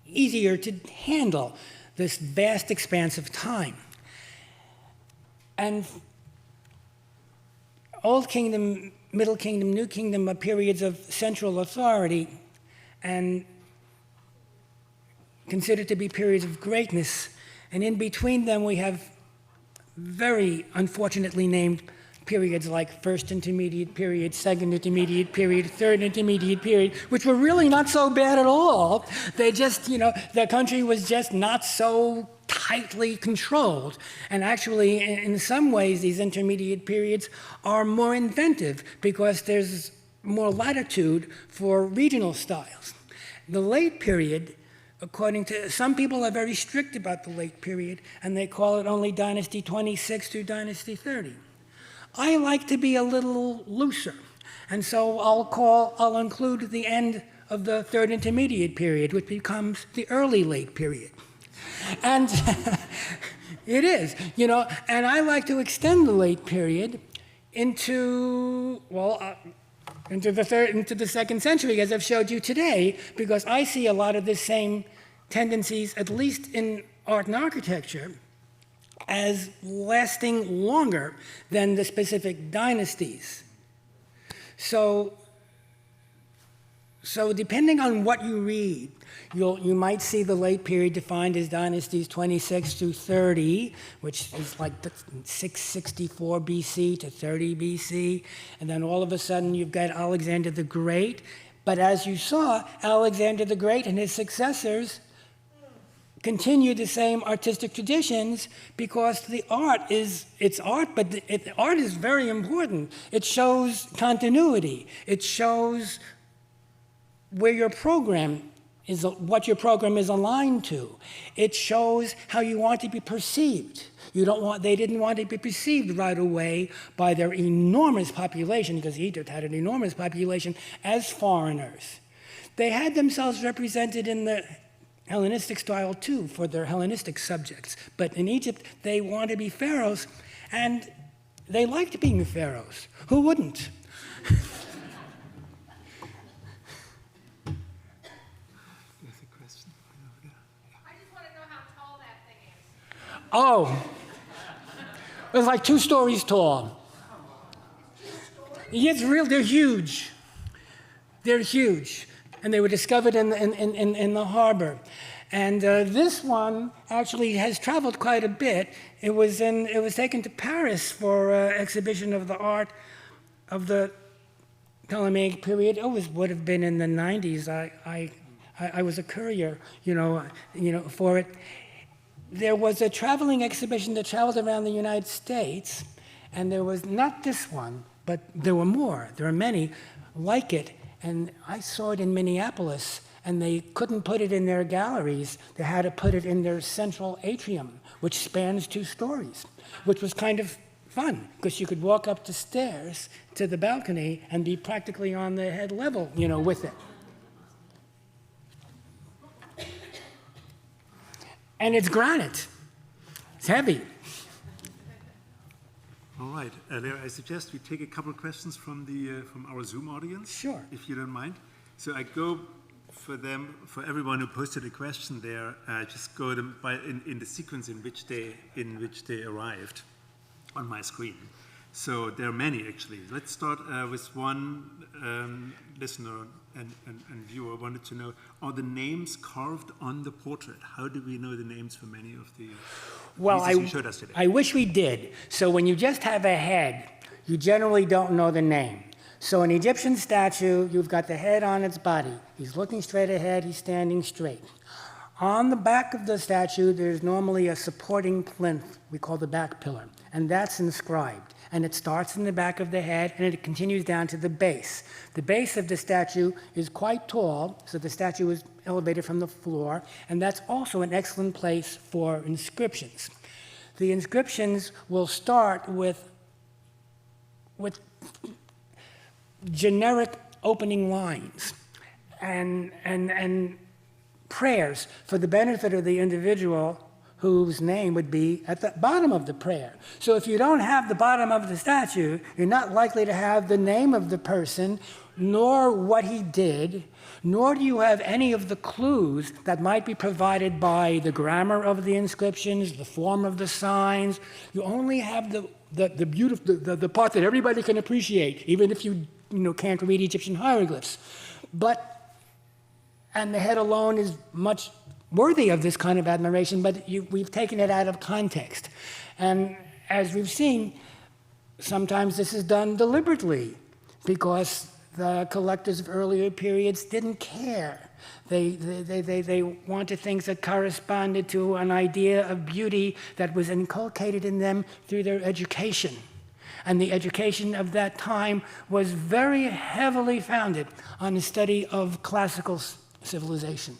easier to handle this vast expanse of time. And Old Kingdom, Middle Kingdom, New Kingdom are periods of central authority and considered to be periods of greatness. And in between them, we have very unfortunately named periods like First Intermediate Period, Second Intermediate Period, Third Intermediate Period, which were really not so bad at all. They just, the country was just not so tightly controlled. And actually, in some ways, these intermediate periods are more inventive because there's more latitude for regional styles. The late period, according to some people, are very strict about the late period, and they call it only Dynasty 26 through Dynasty 30. I like to be a little looser, and so I'll include the end of the Third Intermediate Period, which becomes the early late period. And it is, and I like to extend the late period into the second century, as I've showed you today, because I see a lot of the same tendencies, at least in art and architecture, as lasting longer than the specific dynasties. So depending on what you read, you might see the late period defined as dynasties 26 to 30, which is like 664 BC to 30 BC. And then all of a sudden you've got Alexander the Great. But as you saw, Alexander the Great and his successors continued the same artistic traditions because the art is, it's art, but the art is very important. It shows continuity. It shows where your program is, what your program is aligned to. It shows how you want to be perceived. They didn't want to be perceived right away by their enormous population, because Egypt had an enormous population, as foreigners. They had themselves represented in the Hellenistic style too, for their Hellenistic subjects. But in Egypt, they want to be pharaohs, and they liked being pharaohs. Who wouldn't? Oh, it was like 2 stories tall. It's real, they're huge. They're huge. And they were discovered in the harbor. And this one actually has traveled quite a bit. It was taken to Paris for exhibition of the art of the Ptolemaic period. It would have been in the 90s. I was a courier, for it. There was a traveling exhibition that traveled around the United States, and there was not this one, but there were more. There are many like it, and I saw it in Minneapolis, and they couldn't put it in their galleries. They had to put it in their central atrium, which spans 2 stories, which was kind of fun, because you could walk up the stairs to the balcony and be practically on the head level, with it. And it's granite. It's heavy. All right, Larry, I suggest we take a couple of questions from our Zoom audience. Sure. If you don't mind. So I go for everyone who posted a question there, just go them in the sequence in which they arrived on my screen. So there are many, actually. Let's start with one listener and viewer wanted to know, are the names carved on the portrait? How do we know the names for many of the pieces you showed us today? I wish we did. So when you just have a head, you generally don't know the name. So an Egyptian statue, you've got the head on its body. He's looking straight ahead, he's standing straight. On the back of the statue, there's normally a supporting plinth, we call the back pillar, and that's inscribed. And it starts in the back of the head, and it continues down to the base. The base of the statue is quite tall, so the statue is elevated from the floor, and that's also an excellent place for inscriptions. The inscriptions will start with generic opening lines and prayers for the benefit of the individual whose name would be at the bottom of the prayer. So if you don't have the bottom of the statue, you're not likely to have the name of the person, nor what he did, nor do you have any of the clues that might be provided by the grammar of the inscriptions, the form of the signs. You only have the beautiful, the part that everybody can appreciate, even if you can't read Egyptian hieroglyphs. And the head alone is much worthy of this kind of admiration, but we've taken it out of context. And as we've seen, sometimes this is done deliberately because the collectors of earlier periods didn't care. They wanted things that corresponded to an idea of beauty that was inculcated in them through their education. And the education of that time was very heavily founded on the study of classical civilization.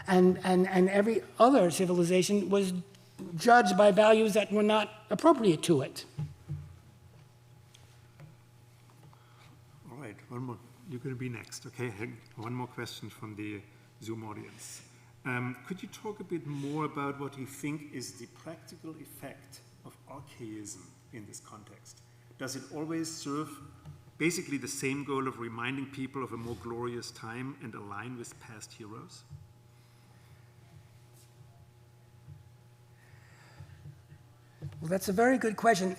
And every other civilization was judged by values that were not appropriate to it. All right, one more. You're going to be next, okay? One more question from the Zoom audience. Could you talk a bit more about what you think is the practical effect of archaism in this context? Does it always serve basically the same goal of reminding people of a more glorious time and align with past heroes? Well, that's a very good question.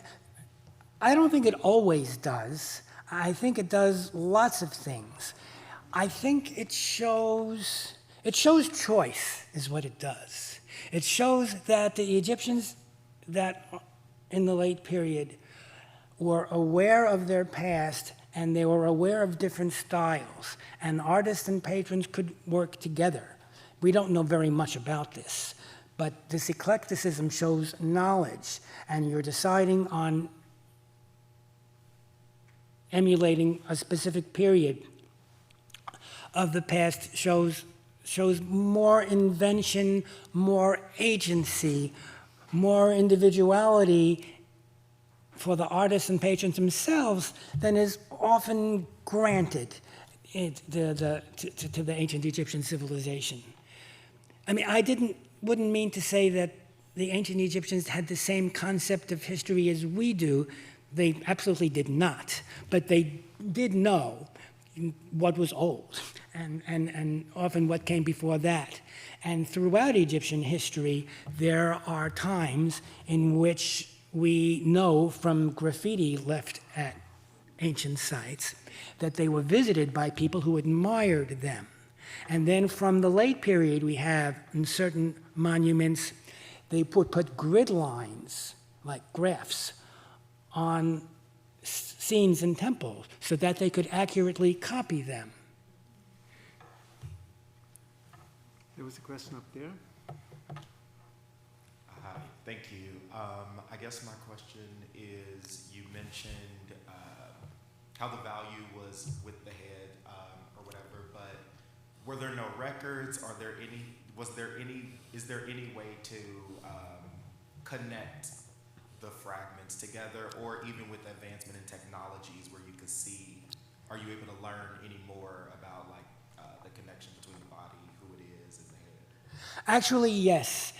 I don't think it always does. I think it does lots of things. I think it shows choice is what it does. It shows that the Egyptians that in the late period were aware of their past, and they were aware of different styles, and artists and patrons could work together. We don't know very much about this, but this eclecticism shows knowledge, and you're deciding on emulating a specific period of the past shows more invention, more agency, more individuality for the artists and patrons themselves than is often granted to the ancient Egyptian civilization. I mean, wouldn't mean to say that the ancient Egyptians had the same concept of history as we do. They absolutely did not, but they did know what was old and often what came before that. And throughout Egyptian history, there are times in which we know from graffiti left at ancient sites that they were visited by people who admired them. And then from the late period, we have in certain monuments, they put grid lines, like graphs, on scenes in temples so that they could accurately copy them. There was a question up there. Hi, thank you. I guess my question is, you mentioned how the value was with the head or whatever, but were there no records? Is there any way to connect the fragments together, or even with advancement in technologies where you could see, are you able to learn any more about the connection between the body, who it is, and the head? Actually, yes.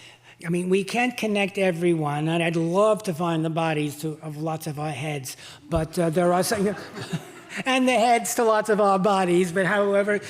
I mean, we can't connect everyone, and I'd love to find the bodies of lots of our heads, but there are some, and the heads to lots of our bodies. But however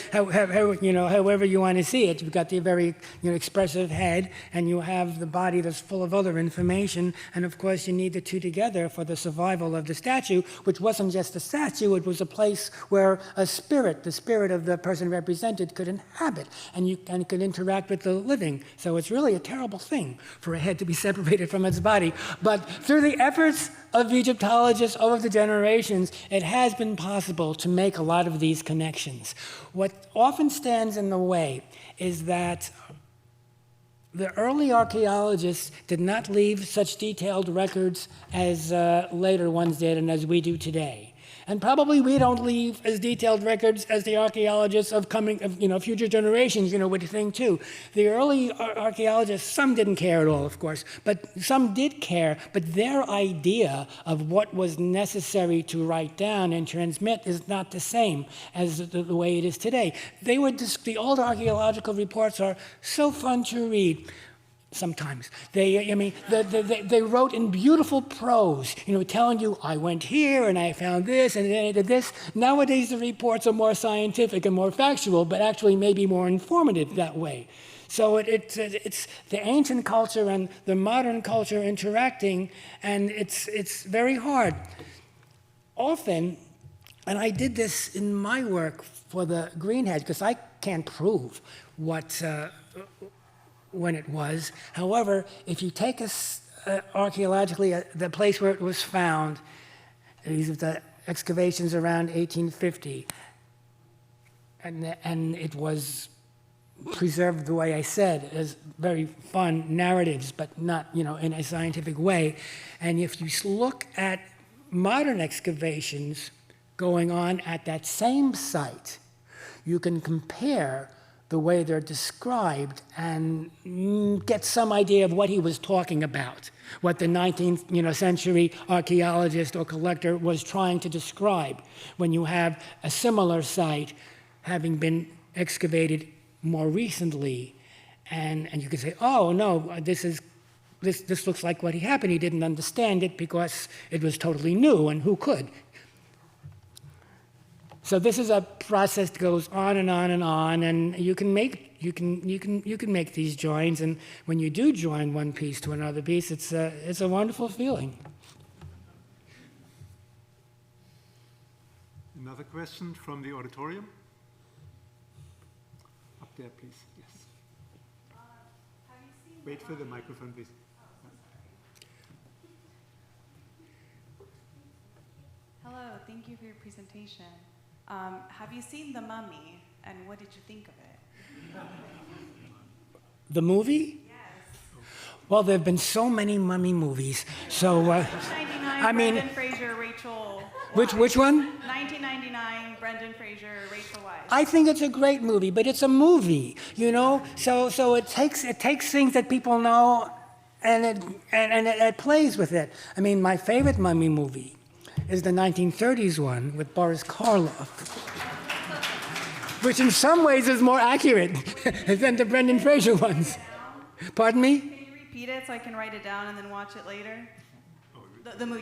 you want to see it, you've got the very expressive head, and you have the body that's full of other information, and of course you need the two together for the survival of the statue, which wasn't just a statue; it was a place where a spirit, the spirit of the person represented, could inhabit and could interact with the living. So it's really a terrible thing for a head to be separated from its body. But through the efforts of Egyptologists over the generations, it has been possible to make a lot of these connections. What often stands in the way is that the early archaeologists did not leave such detailed records as later ones did and as we do today. And probably we don't leave as detailed records as the archaeologists of future generations, would think too. The early archaeologists, some didn't care at all, of course, but some did care, but their idea of what was necessary to write down and transmit is not the same as the way it is today. The old archaeological reports are so fun to read. Sometimes they wrote in beautiful prose, telling you, I went here and I found this and then I did this. Nowadays the reports are more scientific and more factual, but actually maybe more informative that way. So it's the ancient culture and the modern culture interacting, and it's very hard. Often, and I did this in my work for the Greenhead, because I can't prove when it was. However, if you take archaeologically the place where it was found, these are the excavations around 1850, and it was preserved the way I said, as very fun narratives, but not in a scientific way. And if you look at modern excavations going on at that same site, you can compare the way they're described and get some idea of what he was talking about, what the 19th century archaeologist or collector was trying to describe when you have a similar site having been excavated more recently, and you can say, oh no, this looks like what happened. He didn't understand it because it was totally new, and who could? So this is a process that goes on and on and on, and you can make these joins, and when you do join one piece to another piece, it's a wonderful feeling. Another question from the auditorium? Up there, please. Yes. Wait for the microphone, please. Hello, thank you for your presentation. Have you seen The Mummy, and what did you think of it? The movie? Yes. Well, there have been so many mummy movies, so 1999, I mean, Brendan Fraser, Rachel which Weisz. one? 1999, Brendan Fraser, Rachel Weisz. I think it's a great movie, but it's a movie, you know. So it takes things that people know, and it plays with it. I mean, my favorite mummy movie is the 1930s one with Boris Karloff, which in some ways is more accurate than the Brendan Fraser ones. Pardon me? Can you repeat it so I can write it down and then watch it later?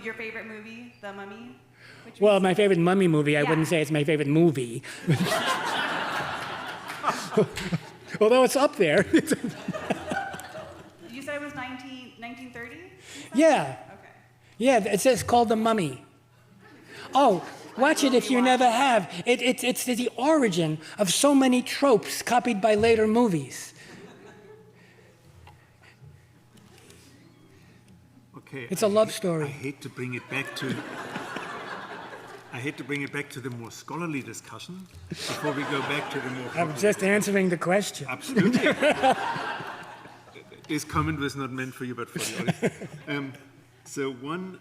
Your favorite movie, The Mummy? Which Well, means- my favorite mummy movie, I Yeah. wouldn't say it's my favorite movie. Although it's up there. You said it was 1930? Yeah. Okay. Yeah, it's called The Mummy. Oh, watch it if you never have. It's the origin of so many tropes copied by later movies. Okay. It's a love I story. hate to bring it back to the more scholarly discussion before we go back to the more. I'm just answering the question. Absolutely. This comment was not meant for you, but for the audience. So one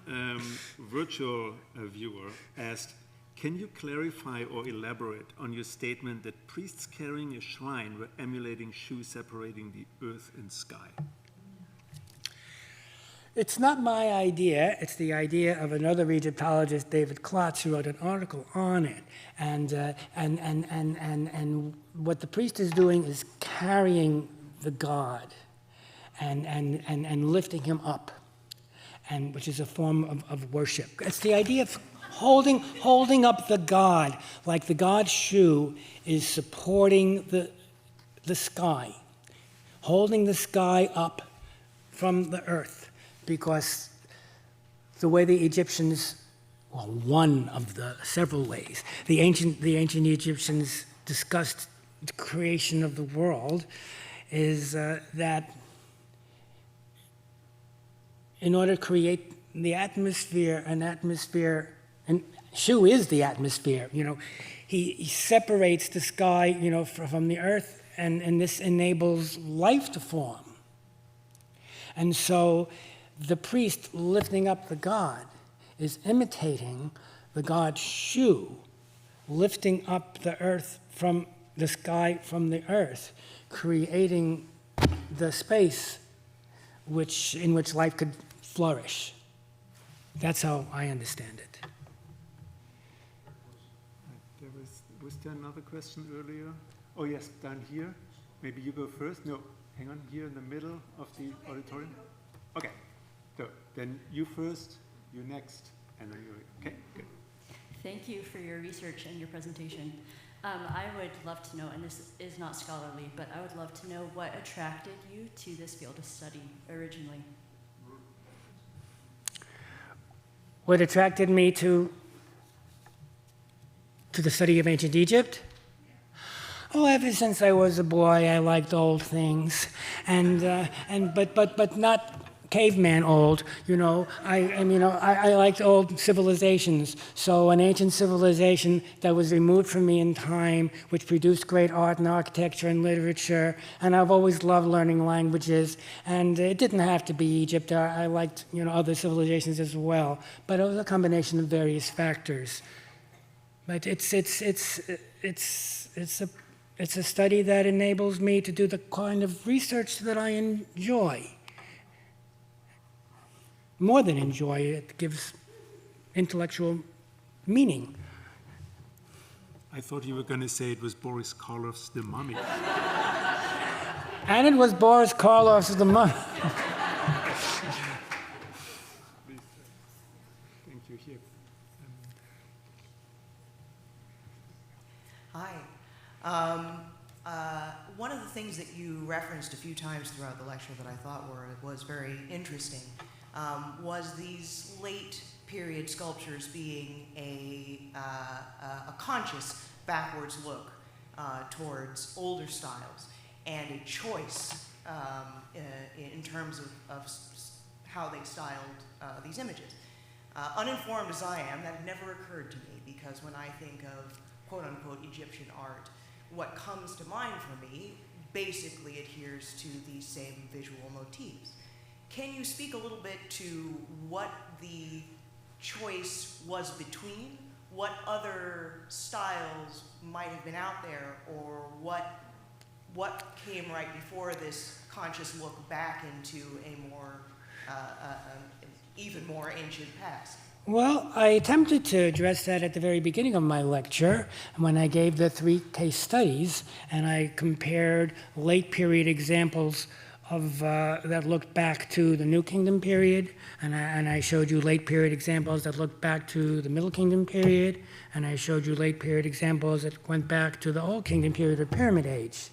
virtual viewer asked, can you clarify or elaborate on your statement that priests carrying a shrine were emulating shoes separating the earth and sky? It's not my idea. It's the idea of another Egyptologist, David Klotz, who wrote an article on it. And what the priest is doing is carrying the god and lifting him up, and which is a form of worship. It's the idea of holding up the god, like the god's shoe is supporting the sky, holding the sky up from the earth. Because the way the Egyptians, well, one of the several ways, the ancient Egyptians discussed the creation of the world is that in order to create the atmosphere, and Shu is the atmosphere, you know, he separates the sky, you know, from the earth, and this enables life to form. And so the priest lifting up the god is imitating the god's shoe, lifting up the earth from the sky, from the earth, creating the space in which life could flourish. That's how I understand it. Was there another question earlier? Oh yes, down here. Maybe you go first. No, hang on, here in the middle of the auditorium. Okay. So then you first, you next, and then you. Okay, good. Thank you for your research and your presentation. I would love to know, and this is not scholarly, but I would love to know what attracted you to this field of study originally. What attracted me to the study of ancient Egypt? Oh, ever since I was a boy, I liked old things, but not caveman old, you know. I liked old civilizations. So an ancient civilization that was removed from me in time, which produced great art and architecture and literature. And I've always loved learning languages. And it didn't have to be Egypt. I liked, you know, other civilizations as well. But it was a combination of various factors. But it's a study that enables me to do the kind of research that I enjoy. More than enjoy, it gives intellectual meaning. I thought you were going to say it was Boris Karloff's The Mummy. And it was Boris Karloff's The Mummy. Please. Thank you. Here. one of the things that you referenced a few times throughout the lecture that I thought was very interesting was these late period sculptures being a conscious backwards look towards older styles and a choice in terms of how they styled these images. Uninformed as I am, that had never occurred to me, because when I think of quote-unquote Egyptian art, what comes to mind for me basically adheres to these same visual motifs. Can you speak a little bit to what the choice was between, what other styles might have been out there, or what came right before this conscious look back into a more, even more ancient past? Well, I attempted to address that at the very beginning of my lecture when I gave the 3 case studies, and I compared late period examples of that looked back to the New Kingdom period, and I showed you late period examples that looked back to the Middle Kingdom period, and I showed you late period examples that went back to the Old Kingdom period or Pyramid Age.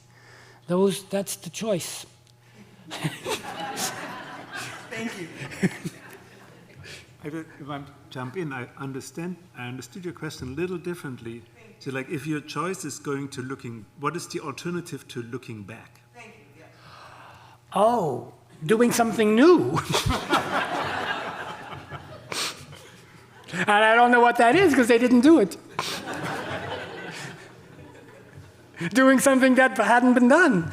That's the choice. Thank you. If I jump in, I understood your question a little differently. So like, if your choice is going to looking, what is the alternative to looking back? Thank you, yes. Oh, doing something new. And I don't know what that is because they didn't do it. Doing something that hadn't been done.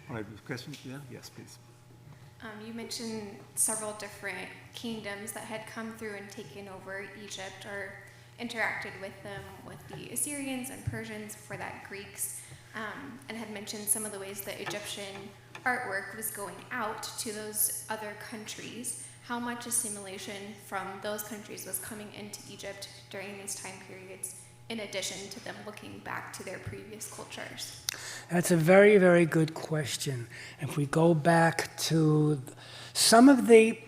All right, questions? Yeah? Yes, please. You mentioned several different kingdoms that had come through and taken over Egypt or interacted with them, with the Assyrians and Persians, before that Greeks, and had mentioned some of the ways that Egyptian artwork was going out to those other countries. How much assimilation from those countries was coming into Egypt during these time periods, in addition to them looking back to their previous cultures? That's a very, very good question. If we go back to some of the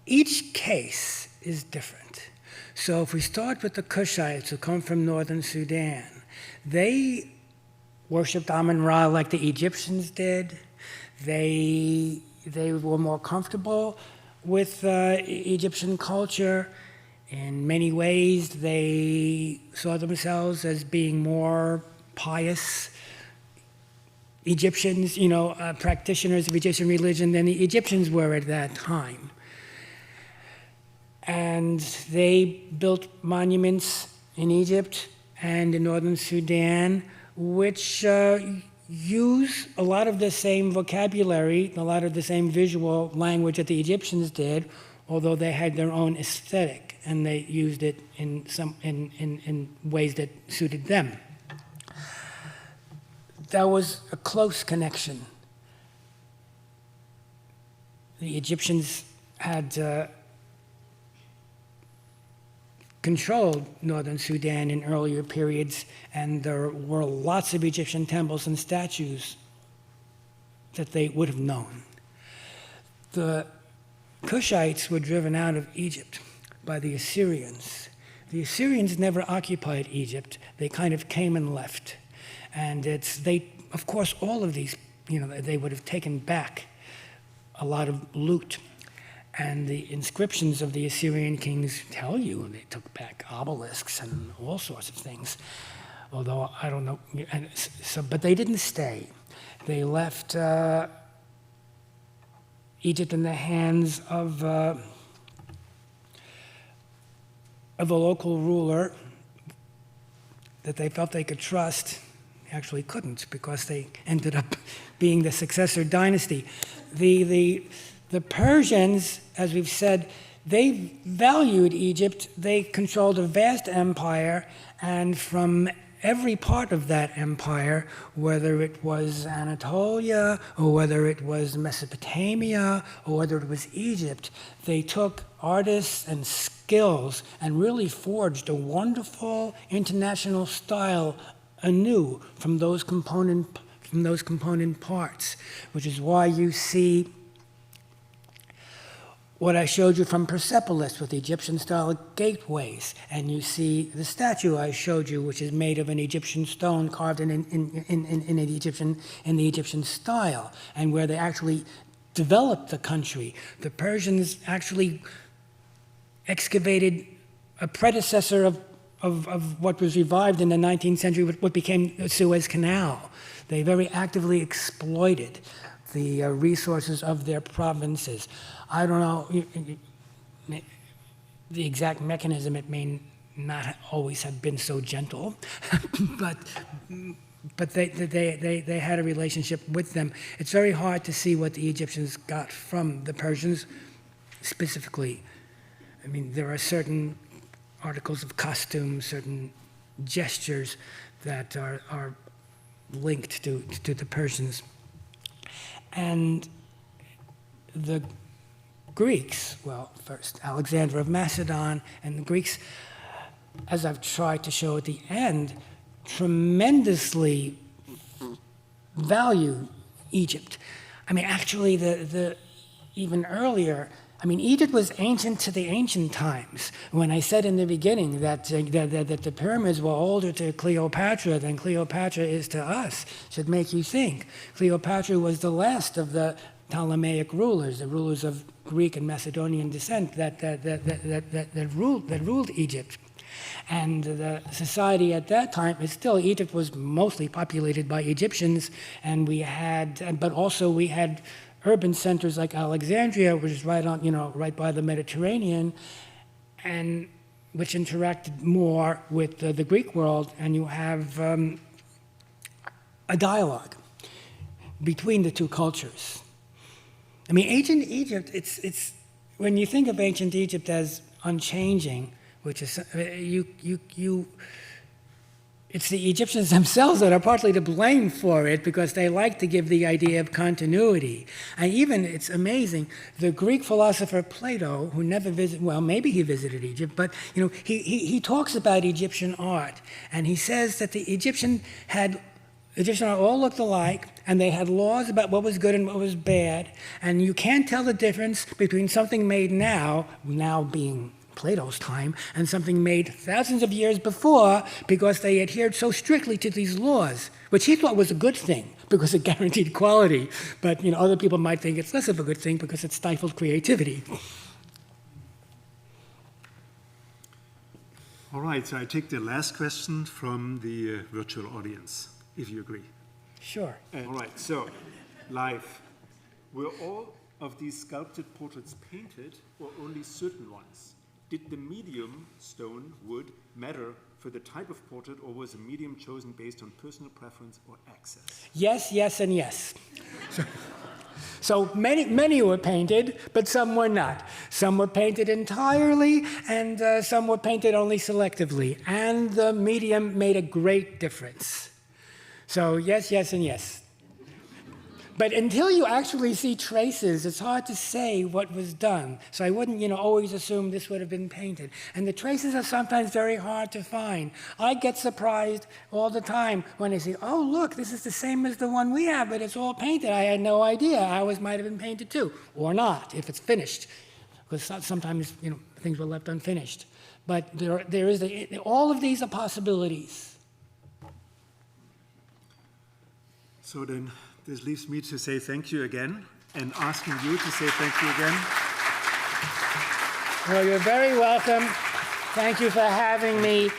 each case is different. So if we start with the Cushites who come from northern Sudan, they worshipped Amun-Ra like the Egyptians did. They were more comfortable with Egyptian culture. In many ways, they saw themselves as being more pious Egyptians, practitioners of Egyptian religion than the Egyptians were at that time. And they built monuments in Egypt and in northern Sudan, which use a lot of the same vocabulary, a lot of the same visual language that the Egyptians did, although they had their own aesthetic, and they used it in ways that suited them. There was a close connection. The Egyptians had controlled northern Sudan in earlier periods, and there were lots of Egyptian temples and statues that they would have known. The Cushites were driven out of Egypt by the Assyrians. The Assyrians never occupied Egypt. They kind of came and left. And of course, all of these, they would have taken back a lot of loot. And the inscriptions of the Assyrian kings tell you they took back obelisks and all sorts of things. Although I don't know, but they didn't stay. They left Egypt in the hands of a local ruler that they felt they could trust. They actually couldn't, because they ended up being the successor dynasty. The Persians, as we've said, they valued Egypt. They controlled a vast empire, and from every part of that empire, whether it was Anatolia, or whether it was Mesopotamia, or whether it was Egypt, they took artists and skills and really forged a wonderful international style anew from those component parts, which is why you see what I showed you from Persepolis with Egyptian-style gateways, and you see the statue I showed you, which is made of an Egyptian stone carved in the Egyptian style, and where they actually developed the country. The Persians actually excavated a predecessor of what was revived in the 19th century, what became the Suez Canal. They very actively exploited the resources of their provinces. I don't know the exact mechanism. It may not always have been so gentle, but they had a relationship with them. It's very hard to see what the Egyptians got from the Persians specifically. I mean, there are certain articles of costume, certain gestures that are linked to the Persians. And the Greeks, well, first Alexander of Macedon, and the Greeks, as I've tried to show at the end, tremendously value Egypt. I mean, actually, even earlier, I mean, Egypt was ancient to the ancient times. When I said in the beginning that the pyramids were older to Cleopatra than Cleopatra is to us, should make you think. Cleopatra was the last of the Ptolemaic rulers, the rulers of Greek and Macedonian descent that ruled Egypt. And the society at that time, Egypt was mostly populated by Egyptians, and but also we had urban centers like Alexandria, which is right by the Mediterranean, and which interacted more with the Greek world, and you have a dialogue between the two cultures. I mean, ancient Egypt, it's when you think of ancient Egypt as unchanging, which is it's the Egyptians themselves that are partly to blame for it, because they like to give the idea of continuity. And even, it's amazing, the Greek philosopher Plato, who never visited, well, maybe he visited Egypt, but he talks about Egyptian art, and he says that the Egyptian art all looked alike, and they had laws about what was good and what was bad, and you can't tell the difference between something made now being Plato's time, and something made thousands of years before, because they adhered so strictly to these laws, which he thought was a good thing because it guaranteed quality. But other people might think it's less of a good thing because it stifled creativity. All right, so I take the last question from the virtual audience, if you agree. Sure. All right, so live. Were all of these sculpted portraits painted, or only certain ones? Did the medium, stone, wood, matter for the type of portrait, or was a medium chosen based on personal preference or access? Yes, yes, and yes. So many were painted, but some were not. Some were painted entirely, and some were painted only selectively. And the medium made a great difference. So yes, yes, and yes. But until you actually see traces, it's hard to say what was done. So I wouldn't, always assume this would have been painted. And the traces are sometimes very hard to find. I get surprised all the time when I see, oh, look, this is the same as the one we have, but it's all painted. I had no idea. Ours might have been painted too, or not, if it's finished. Because sometimes, things were left unfinished. But there is all of these are possibilities. So then, this leaves me to say thank you again, and asking you to say thank you again. Well, you're very welcome. Thank you for having me.